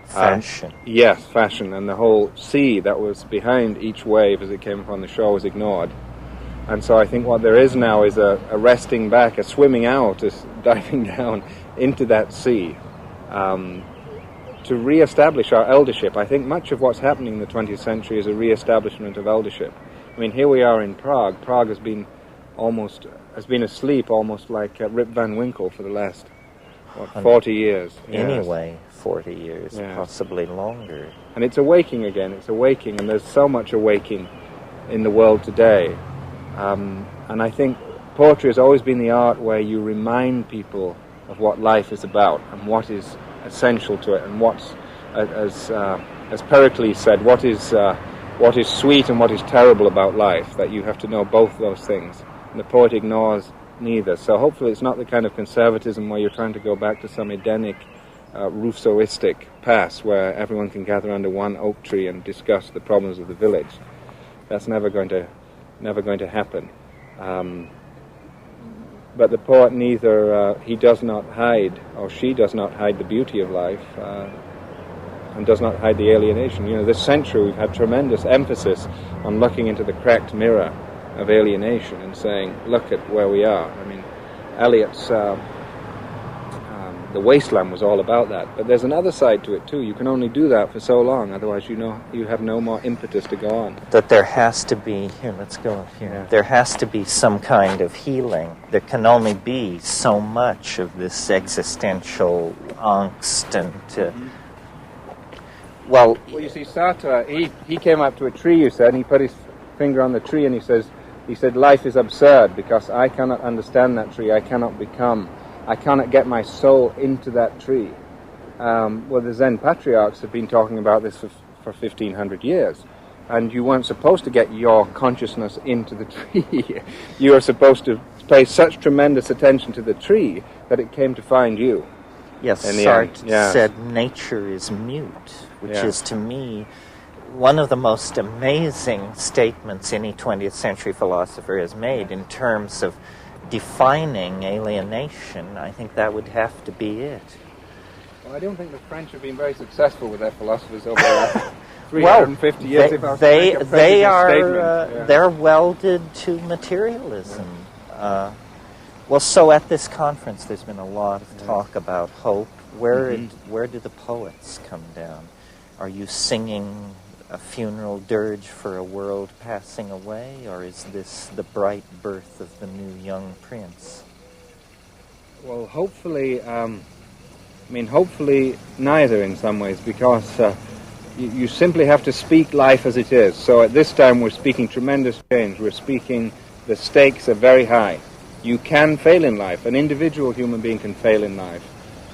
Fashion. Yes, fashion, and the whole sea that was behind each wave as it came upon the shore was ignored. And so I think what there is now is a resting back, a swimming out, a diving down into that sea to re-establish our eldership. I think much of what's happening in the 20th century is a re-establishment of eldership. I mean, here we are in Prague. Prague has been asleep, almost like Rip Van Winkle for the last 40 years. Anyway, 40 years, possibly longer. And it's awaking again. It's awaking, and there's so much awaking in the world today. And I think poetry has always been the art where you remind people of what life is about and what is essential to it, and what's, as Pericles said, what is sweet and what is terrible about life, that you have to know both those things. And the poet ignores neither. So hopefully it's not the kind of conservatism where you're trying to go back to some Edenic, Rousseauistic past where everyone can gather under one oak tree and discuss the problems of the village. That's never going to happen. But the poet he does not hide, or she does not hide the beauty of life, and does not hide the alienation. You know, this century we've had tremendous emphasis on looking into the cracked mirror of alienation and saying, look at where we are. I mean, Eliot's The Wasteland was all about that. But there's another side to it too. You can only do that for so long, otherwise you have no more impetus to go on. That there has to be, let's go up here. Yeah. There has to be some kind of healing. There can only be so much of this existential angst and Well, Well, you see, Sartre, he came up to a tree, you said, and he put his finger on the tree, and he said, life is absurd because I cannot understand that tree. I cannot get my soul into that tree. Well, the Zen patriarchs have been talking about this for 1,500 years. And you weren't supposed to get your consciousness into the tree. You were supposed to pay such tremendous attention to the tree that it came to find you. yes, Sartre said nature is mute, which is to me one of the most amazing statements any 20th century philosopher has made in terms of defining alienation. I think that would have to be it. Well, I don't think the French have been very successful with their philosophers over the last 350 years. They're welded to materialism. Well, so at this conference, there's been a lot of talk about hope. Where do the poets come down? Are you singing a funeral dirge for a world passing away, or is this the bright birth of the new young prince? Well, hopefully, hopefully neither in some ways, because you simply have to speak life as it is. So at this time we're speaking tremendous change. We're speaking the stakes are very high. You can fail in life. An individual human being can fail in life.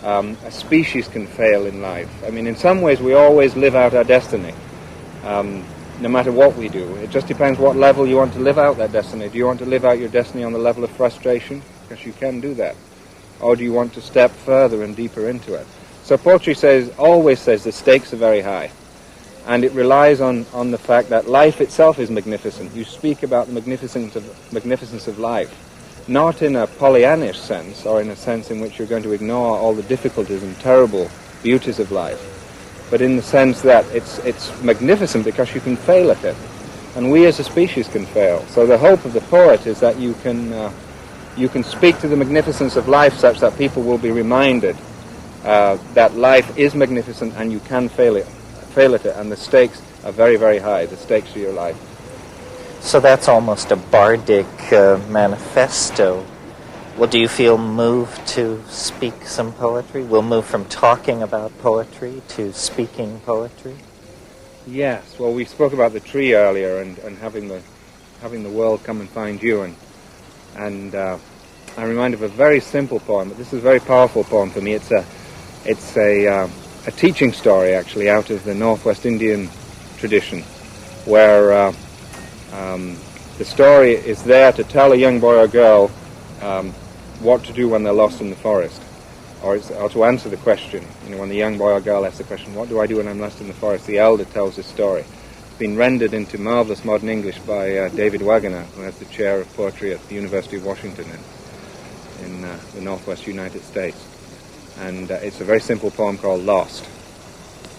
A species can fail in life. I mean, in some ways we always live out our destiny, no matter what we do. It just depends what level you want to live out that destiny. Do you want to live out your destiny on the level of frustration? Because you can do that. Or do you want to step further and deeper into it? So poetry always says the stakes are very high. And it relies on the fact that life itself is magnificent. You speak about the magnificence of life, not in a Pollyannish sense, or in a sense in which you're going to ignore all the difficulties and terrible beauties of life, but in the sense that it's magnificent because you can fail at it. And we as a species can fail. So the hope of the poet is that you can speak to the magnificence of life such that people will be reminded that life is magnificent and you can fail at it, and the stakes are very, very high, the stakes of your life. So that's almost a bardic manifesto. Well, do you feel moved to speak some poetry? We'll move from talking about poetry to speaking poetry? Yes, well, we spoke about the tree earlier and having the world come and find you, and I'm reminded of a very simple poem, but this is a very powerful poem for me. It's a teaching story, actually, out of the Northwest Indian tradition, where the story is there to tell a young boy or girl what to do when they're lost in the forest, or to answer the question. When the young boy or girl asks the question, what do I do when I'm lost in the forest? The elder tells this story. It's been rendered into marvelous modern English by David Wagoner, who has the chair of poetry at the University of Washington in the Northwest United States. And it's a very simple poem called Lost.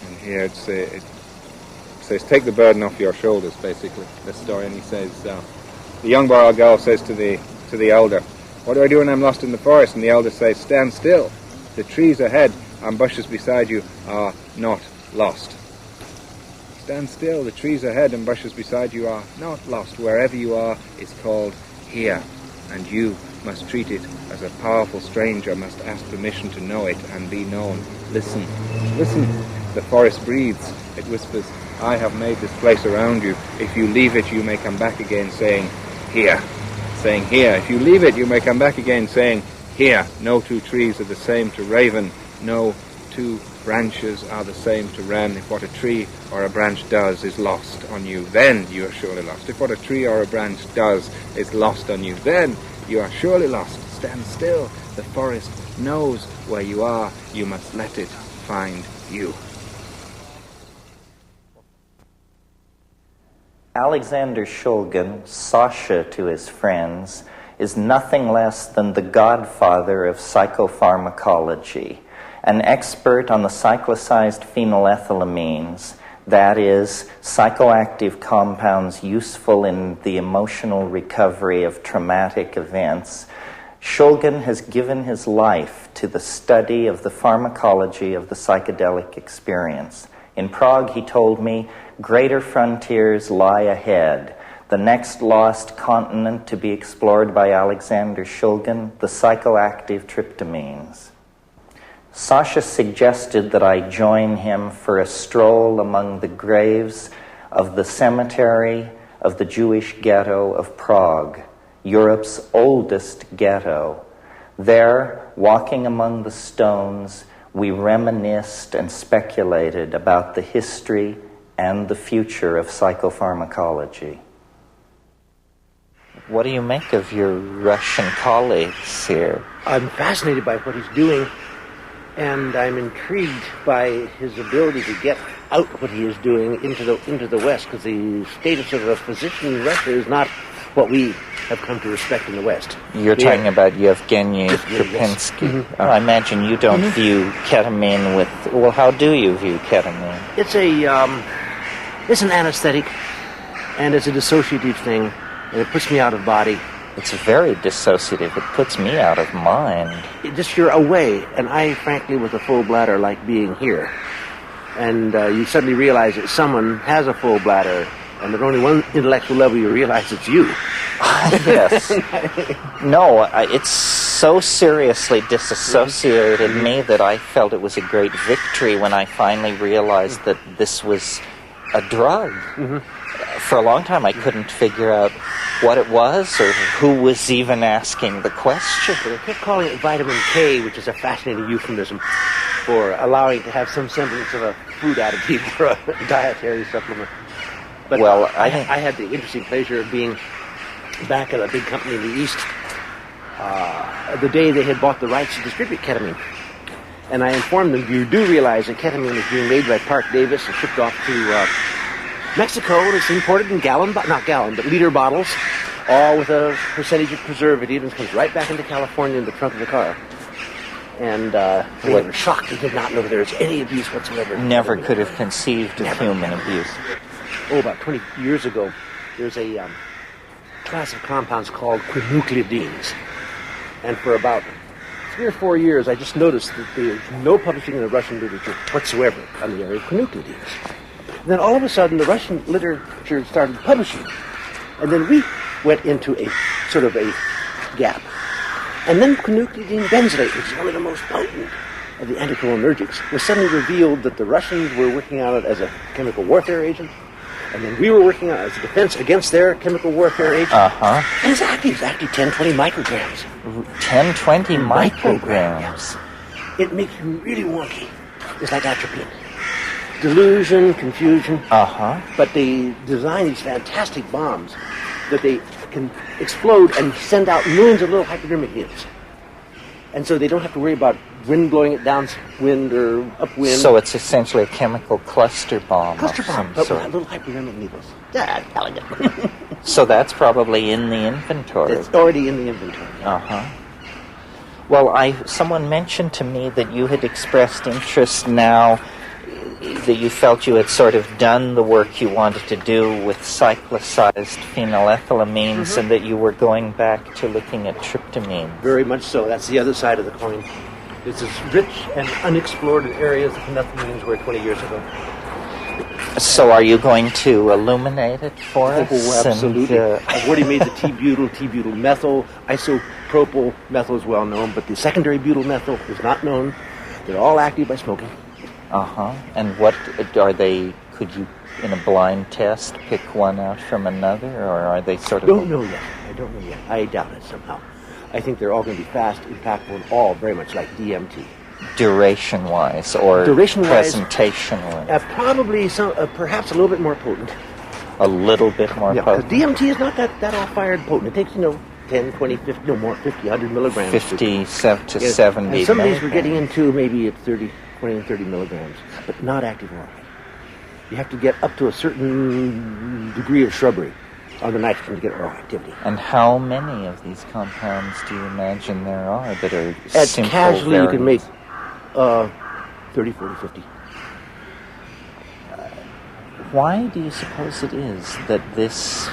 And here it says, take the burden off your shoulders, basically, this story. And he says, the young boy or girl says to the elder, what do I do when I'm lost in the forest? And the elder says, stand still. The trees ahead and bushes beside you are not lost. Stand still. The trees ahead and bushes beside you are not lost. Wherever you are is called here. And you must treat it as a powerful stranger, must ask permission to know it and be known. Listen, listen, the forest breathes. It whispers, I have made this place around you. If you leave it, you may come back again saying, here. Saying, here. If you leave it, you may come back again saying, here. No two trees are the same to raven. No two branches are the same to wren. If what a tree or a branch does is lost on you, then you are surely lost. If what a tree or a branch does is lost on you, then you are surely lost. Stand still. The forest knows where you are. You must let it find you. Alexander Shulgin, Sasha to his friends, is nothing less than the godfather of psychopharmacology, an expert on the cyclicized phenylethylamines, that is, psychoactive compounds useful in the emotional recovery of traumatic events. Shulgin has given his life to the study of the pharmacology of the psychedelic experience. In Prague, he told me, greater frontiers lie ahead. The next lost continent to be explored by Alexander Shulgin, the psychoactive tryptamines. Sasha suggested that I join him for a stroll among the graves of the cemetery of the Jewish ghetto of Prague, Europe's oldest ghetto. There, walking among the stones, we reminisced and speculated about the history and the future of psychopharmacology. What do you make of your Russian colleagues here? I'm fascinated by what he's doing, and I'm intrigued by his ability to get out what he is doing into the West, because the status of a physician in Russia is not what we have come to respect in the West. You're talking about Yevgeny Krupinski. Yes. I imagine you don't view ketamine with... Well, how do you view ketamine? It's an anesthetic, and it's a dissociative thing, and it puts me out of body. It's very dissociative. It puts me out of mind. You're away, and I, frankly, with a full bladder, like being here. And you suddenly realize that someone has a full bladder, and at only one intellectual level you realize it's you. Yes. No, it's so seriously disassociated me that I felt it was a great victory when I finally realized that this was a drug. For a long time I couldn't figure out what it was or who was even asking the question. They kept calling it vitamin K, which is a fascinating euphemism for allowing to have some semblance of a food additive for a dietary supplement. But well, I had the interesting pleasure of being back at a big company in the East the day they had bought the rights to distribute ketamine. And I informed them, you do realize that ketamine is being made by Park Davis and shipped off to Mexico, and it's imported in liter bottles, all with a percentage of preservative, and it comes right back into California in the trunk of the car. And they were shocked. They did not know there was any abuse whatsoever. Never could have conceived of human abuse. About 20 years ago, there's a class of compounds called quincuclidines. And for about 3 or 4 years, I just noticed that there's no publishing in the Russian literature whatsoever on the area of quincuclidines. Then all of a sudden, the Russian literature started publishing. And then we went into a sort of a gap. And then quincuclidine benzylate, which is one of the most potent of the anticholinergics, was suddenly revealed that the Russians were working on it as a chemical warfare agent. And then we were working on it as a defense against their chemical warfare agent. And it's active 10, 20 micrograms. 10, 20 micrograms? It makes you really wonky. It's like atropine. Delusion, confusion. But they design these fantastic bombs that they can explode and send out millions of little hypodermic needles. And so they don't have to worry about wind blowing it downwind or upwind. So it's essentially a chemical cluster bomb. Cluster bomb, but with little hypodermic needles. Yeah, elegant. So that's probably in the inventory. It's already in the inventory. Well, someone mentioned to me that you had expressed interest now that you felt you had sort of done the work you wanted to do with cyclicized phenylethylamines and that you were going back to looking at tryptamine. Very much so. That's the other side of the coin. It's as rich and unexplored areas of phenethylamines were 20 years ago. So are you going to illuminate it for us? Oh, absolutely. I've already made the T-butyl methyl, isopropyl methyl is well known, but the secondary butyl methyl is not known. They're all active by smoking. And what are they? Could you, in a blind test, pick one out from another, or are they sort of? I don't know yet. I doubt it somehow. I think they're all going to be fast, impactful, and all very much like DMT. Duration-wise, or presentation-wise? Probably perhaps a little bit more potent. A little bit more potent? Because DMT is not that all-fired potent. It takes, 10, 20, 50, no more, 50, 100 milligrams. 50 to 70 and some days we're getting into maybe at 30, 20 and 30 milligrams, but not active orally. You have to get up to a certain degree of shrubbery on the nitrogen to get oral activity. And how many of these compounds do you imagine there are that are At simple casually variants? you can make 30, 40, 50. Why do you suppose it is that this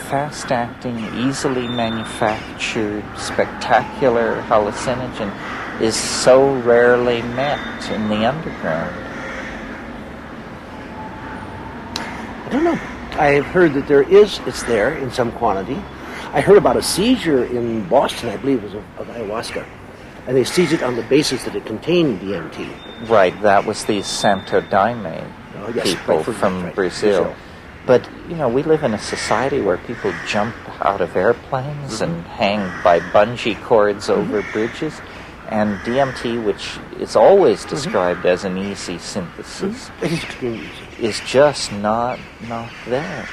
fast-acting, easily manufactured, spectacular hallucinogen is so rarely met in the underground? I don't know. I've heard that it's there in some quantity. I heard about a seizure in Boston, I believe it was of ayahuasca, And they seized it on the basis that it contained DMT. Right, that was the Santo Daime people from Brazil. But, we live in a society where people jump out of airplanes and hang by bungee cords over bridges. And DMT, which is always described as an easy synthesis, It is extremely easy. is just not there.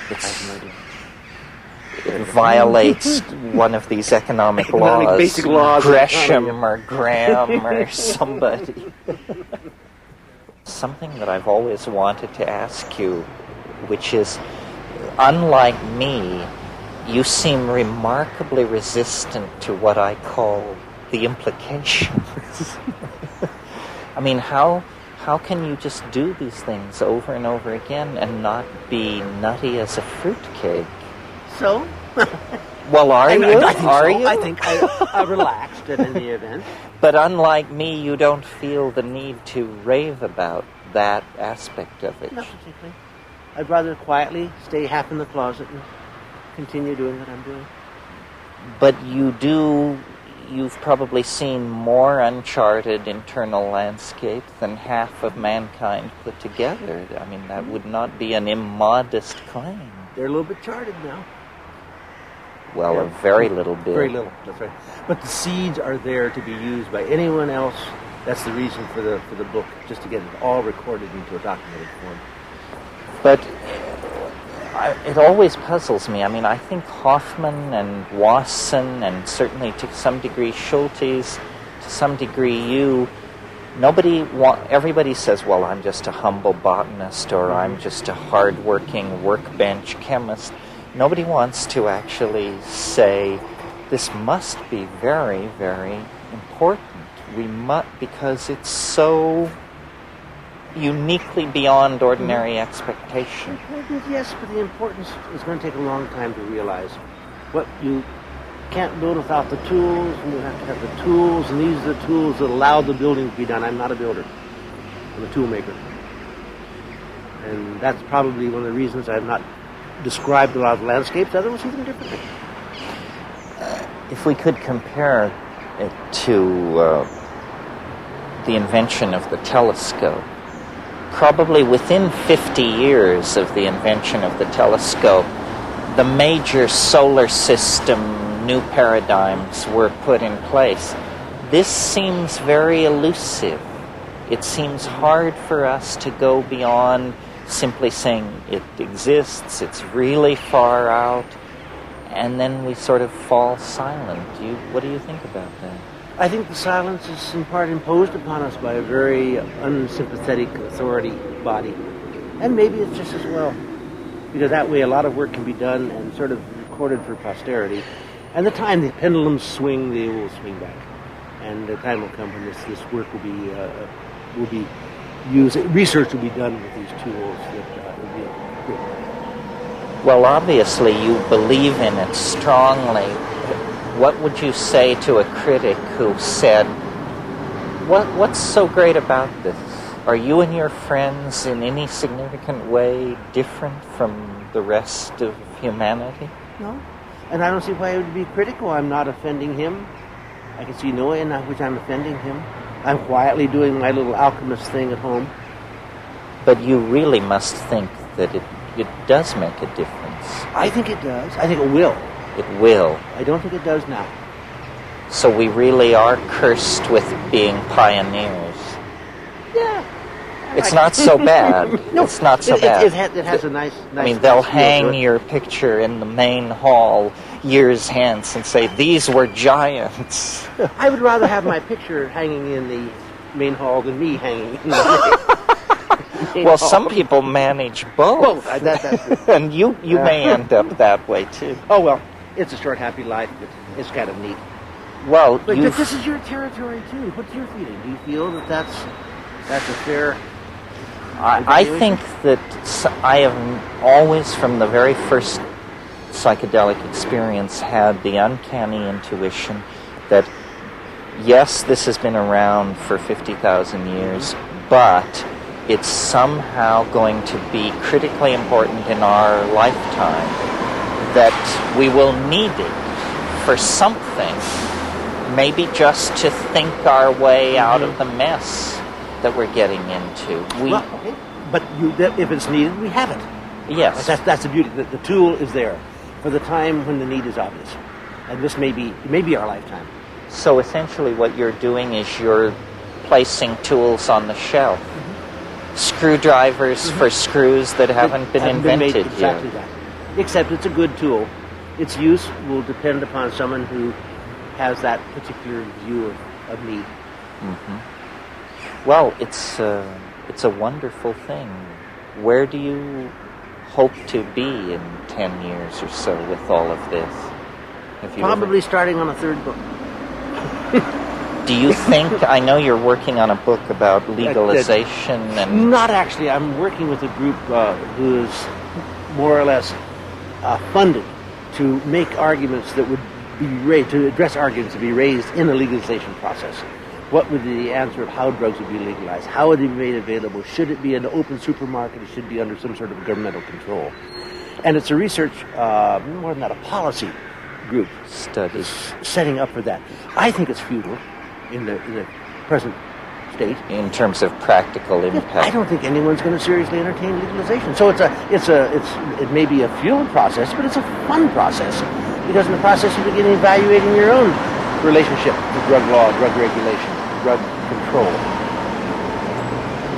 It violates one of these economic laws, basic laws, Gresham or Graham or somebody. Something that I've always wanted to ask you, which is, unlike me, you seem remarkably resistant to what I call the implications. I mean, how can you just do these things over and over again and not be nutty as a fruitcake? So? Well, are you? I think I relaxed in the event. But unlike me, you don't feel the need to rave about that aspect of it. Not particularly. I'd rather quietly stay half in the closet and continue doing what I'm doing. But you've probably seen more uncharted internal landscape than half of mankind put together. I mean, that would not be an immodest claim. They're a little bit charted now. Well, yeah. A very little bit. Very little, that's right. But the seeds are there to be used by anyone else. That's the reason for the book, just to get it all recorded into a documented form. But it always puzzles me. I mean, I think Hoffman and Wasson, and certainly to some degree Schultes, to some degree you, everybody says, well, I'm just a humble botanist, or I'm just a hard-working workbench chemist. Nobody wants to actually say, this must be very, very important. Because it's so uniquely beyond ordinary expectation. Yes, but the importance is going to take a long time to realize. What you can't build without the tools, and you have to have the tools, and these are the tools that allow the building to be done. I'm not a builder. I'm a tool maker. And that's probably one of the reasons I've not described a lot of landscapes. Others will see them differently. If we could compare it to the invention of the telescope, probably within 50 years of the invention of the telescope, the major solar system new paradigms were put in place. This seems very elusive. It seems hard for us to go beyond simply saying it exists, it's really far out, and then we sort of fall silent. What do you think about that? I think the silence is in part imposed upon us by a very unsympathetic authority body. And maybe it's just as well. Because that way a lot of work can be done and sort of recorded for posterity. And the time the pendulums swing, they will swing back. And the time will come when this work will be used. Research will be done with these tools that will be great. Well, obviously you believe in it strongly. What would you say to a critic who said, what's so great about this? Are you and your friends in any significant way different from the rest of humanity? No. And I don't see why it would be critical. I'm not offending him. I can see no way in which I'm offending him. I'm quietly doing my little alchemist thing at home. But you really must think that it does make a difference. I think it does. I think it will. It will. I don't think it does now. So we really are cursed with being pioneers. Yeah. It's not so bad. No, it's not so bad. It has a nice I mean, they'll hang your picture in the main hall years hence and say, these were giants. I would rather have my picture hanging in the main hall than me hanging in the main Well, hall. some people manage both. That's and you may end up that way, too. Oh, well, it's a short, happy life, but it's kind of neat. Well, but this is your territory, too. What's your feeling? Do you feel that that's a fair... I think that I have always, from the very first psychedelic experience, had the uncanny intuition that, yes, this has been around for 50,000 years, but it's somehow going to be critically important in our lifetime, that we will need it for something. maybe just to think our way out of the mess that we're getting into. But if it's needed, we have it. Yes. That's the beauty. The tool is there for the time when the need is obvious. And this may be our lifetime. So essentially what you're doing is you're placing tools on the shelf. Screwdrivers for screws that haven't been invented yet. Exactly that. Except it's a good tool. Its use will depend upon someone who has that particular view of need. Well, it's a wonderful thing. Where do you hope to be in 10 years or so with all of this? Probably starting on a third book. Do you think, I know you're working on a book about legalization and... Not actually. I'm working with a group who is more or less funded to make arguments that would be raised, to address arguments to be raised in the legalization process. What would be the answer of how drugs would be legalized? How would they be made available? Should it be an open supermarket? It should be under some sort of governmental control. And it's a research, more than that, a policy group studies setting up for that. I think it's futile in the present state. In terms of practical impact. I don't think anyone's going to seriously entertain legalization. So it may be a fueled process, but it's a fun process. Because in the process you begin evaluating your own relationship to drug law, drug regulation, drug control.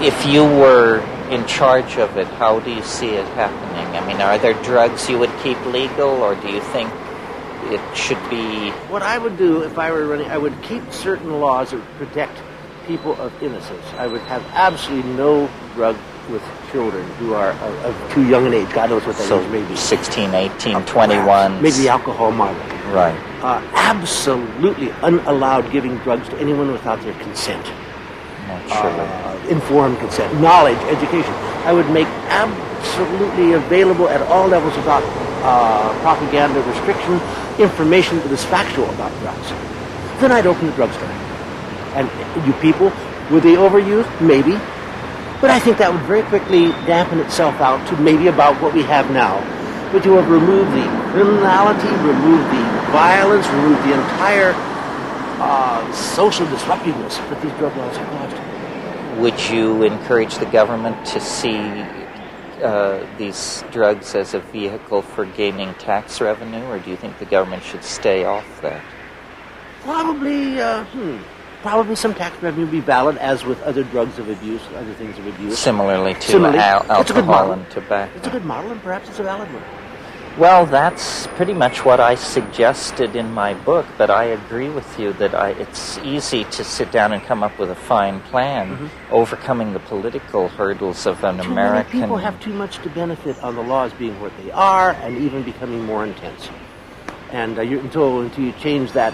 If you were in charge of it, how do you see it happening? I mean, are there drugs you would keep legal, or do you think it should be... What I would do if I were running, I would keep certain laws that would protect people of innocence. I would have absolutely no drug with children who are of too young an age. God knows what that age may be. 16, 18, 21. Maybe the alcohol model. Right. Absolutely unallowed giving drugs to anyone without their consent. Informed consent, knowledge, education. I would make absolutely available at all levels without propaganda, restriction, information that is factual about drugs. Then I'd open the drugstore. And you people, would they overuse? Maybe. But I think that would very quickly dampen itself out to maybe about what we have now. But you have removed the criminality, removed the violence, removed the entire social disruptiveness that these drug laws have caused. Would you encourage the government to see these drugs as a vehicle for gaining tax revenue, or do you think the government should stay off that? Probably some tax revenue would be valid, as with other drugs of abuse, other things of abuse. Similarly to alcohol and tobacco. It's a good model, and perhaps it's a valid one. Well, that's pretty much what I suggested in my book, but I agree with you that it's easy to sit down and come up with a fine plan, overcoming the political hurdles of an American... Many people have too much to benefit on the laws being what they are, and even becoming more intense. And until you change that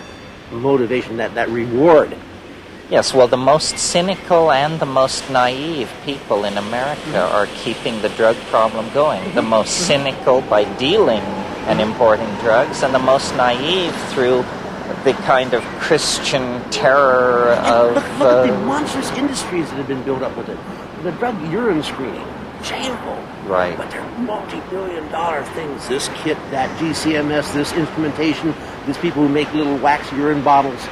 motivation, that reward... Yes, well, the most cynical and the most naive people in America are keeping the drug problem going. The most cynical by dealing and importing drugs, and the most naive through the kind of Christian terror of... Look at the monstrous industries that have been built up with it. The drug urine screening, shameful. Right. But they're multi-billion-dollar things. This kit, that GCMS, this instrumentation, these people who make little wax urine bottles.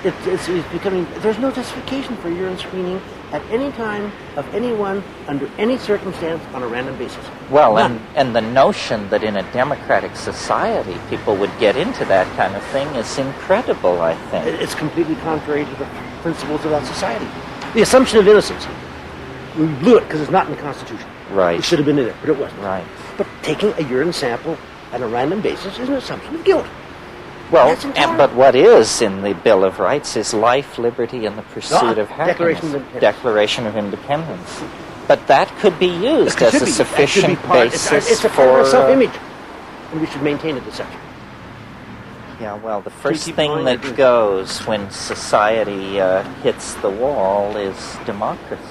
It's becoming... There's no justification for urine screening at any time of anyone, under any circumstance, on a random basis. Well, and the notion that in a democratic society people would get into that kind of thing is incredible, I think. It's completely contrary to the principles of that society. The assumption of innocence. We blew it because it's not in the Constitution. Right. It should have been in it, but it wasn't. Right. But taking a urine sample on a random basis is an assumption of guilt. Well, but what is in the Bill of Rights is life, liberty, and the pursuit of happiness. Declaration of Independence. But that could be used as a sufficient basis it's a part of self-image, and we should maintain it as such. Yeah, well, the first thing that goes when society hits the wall is democracy.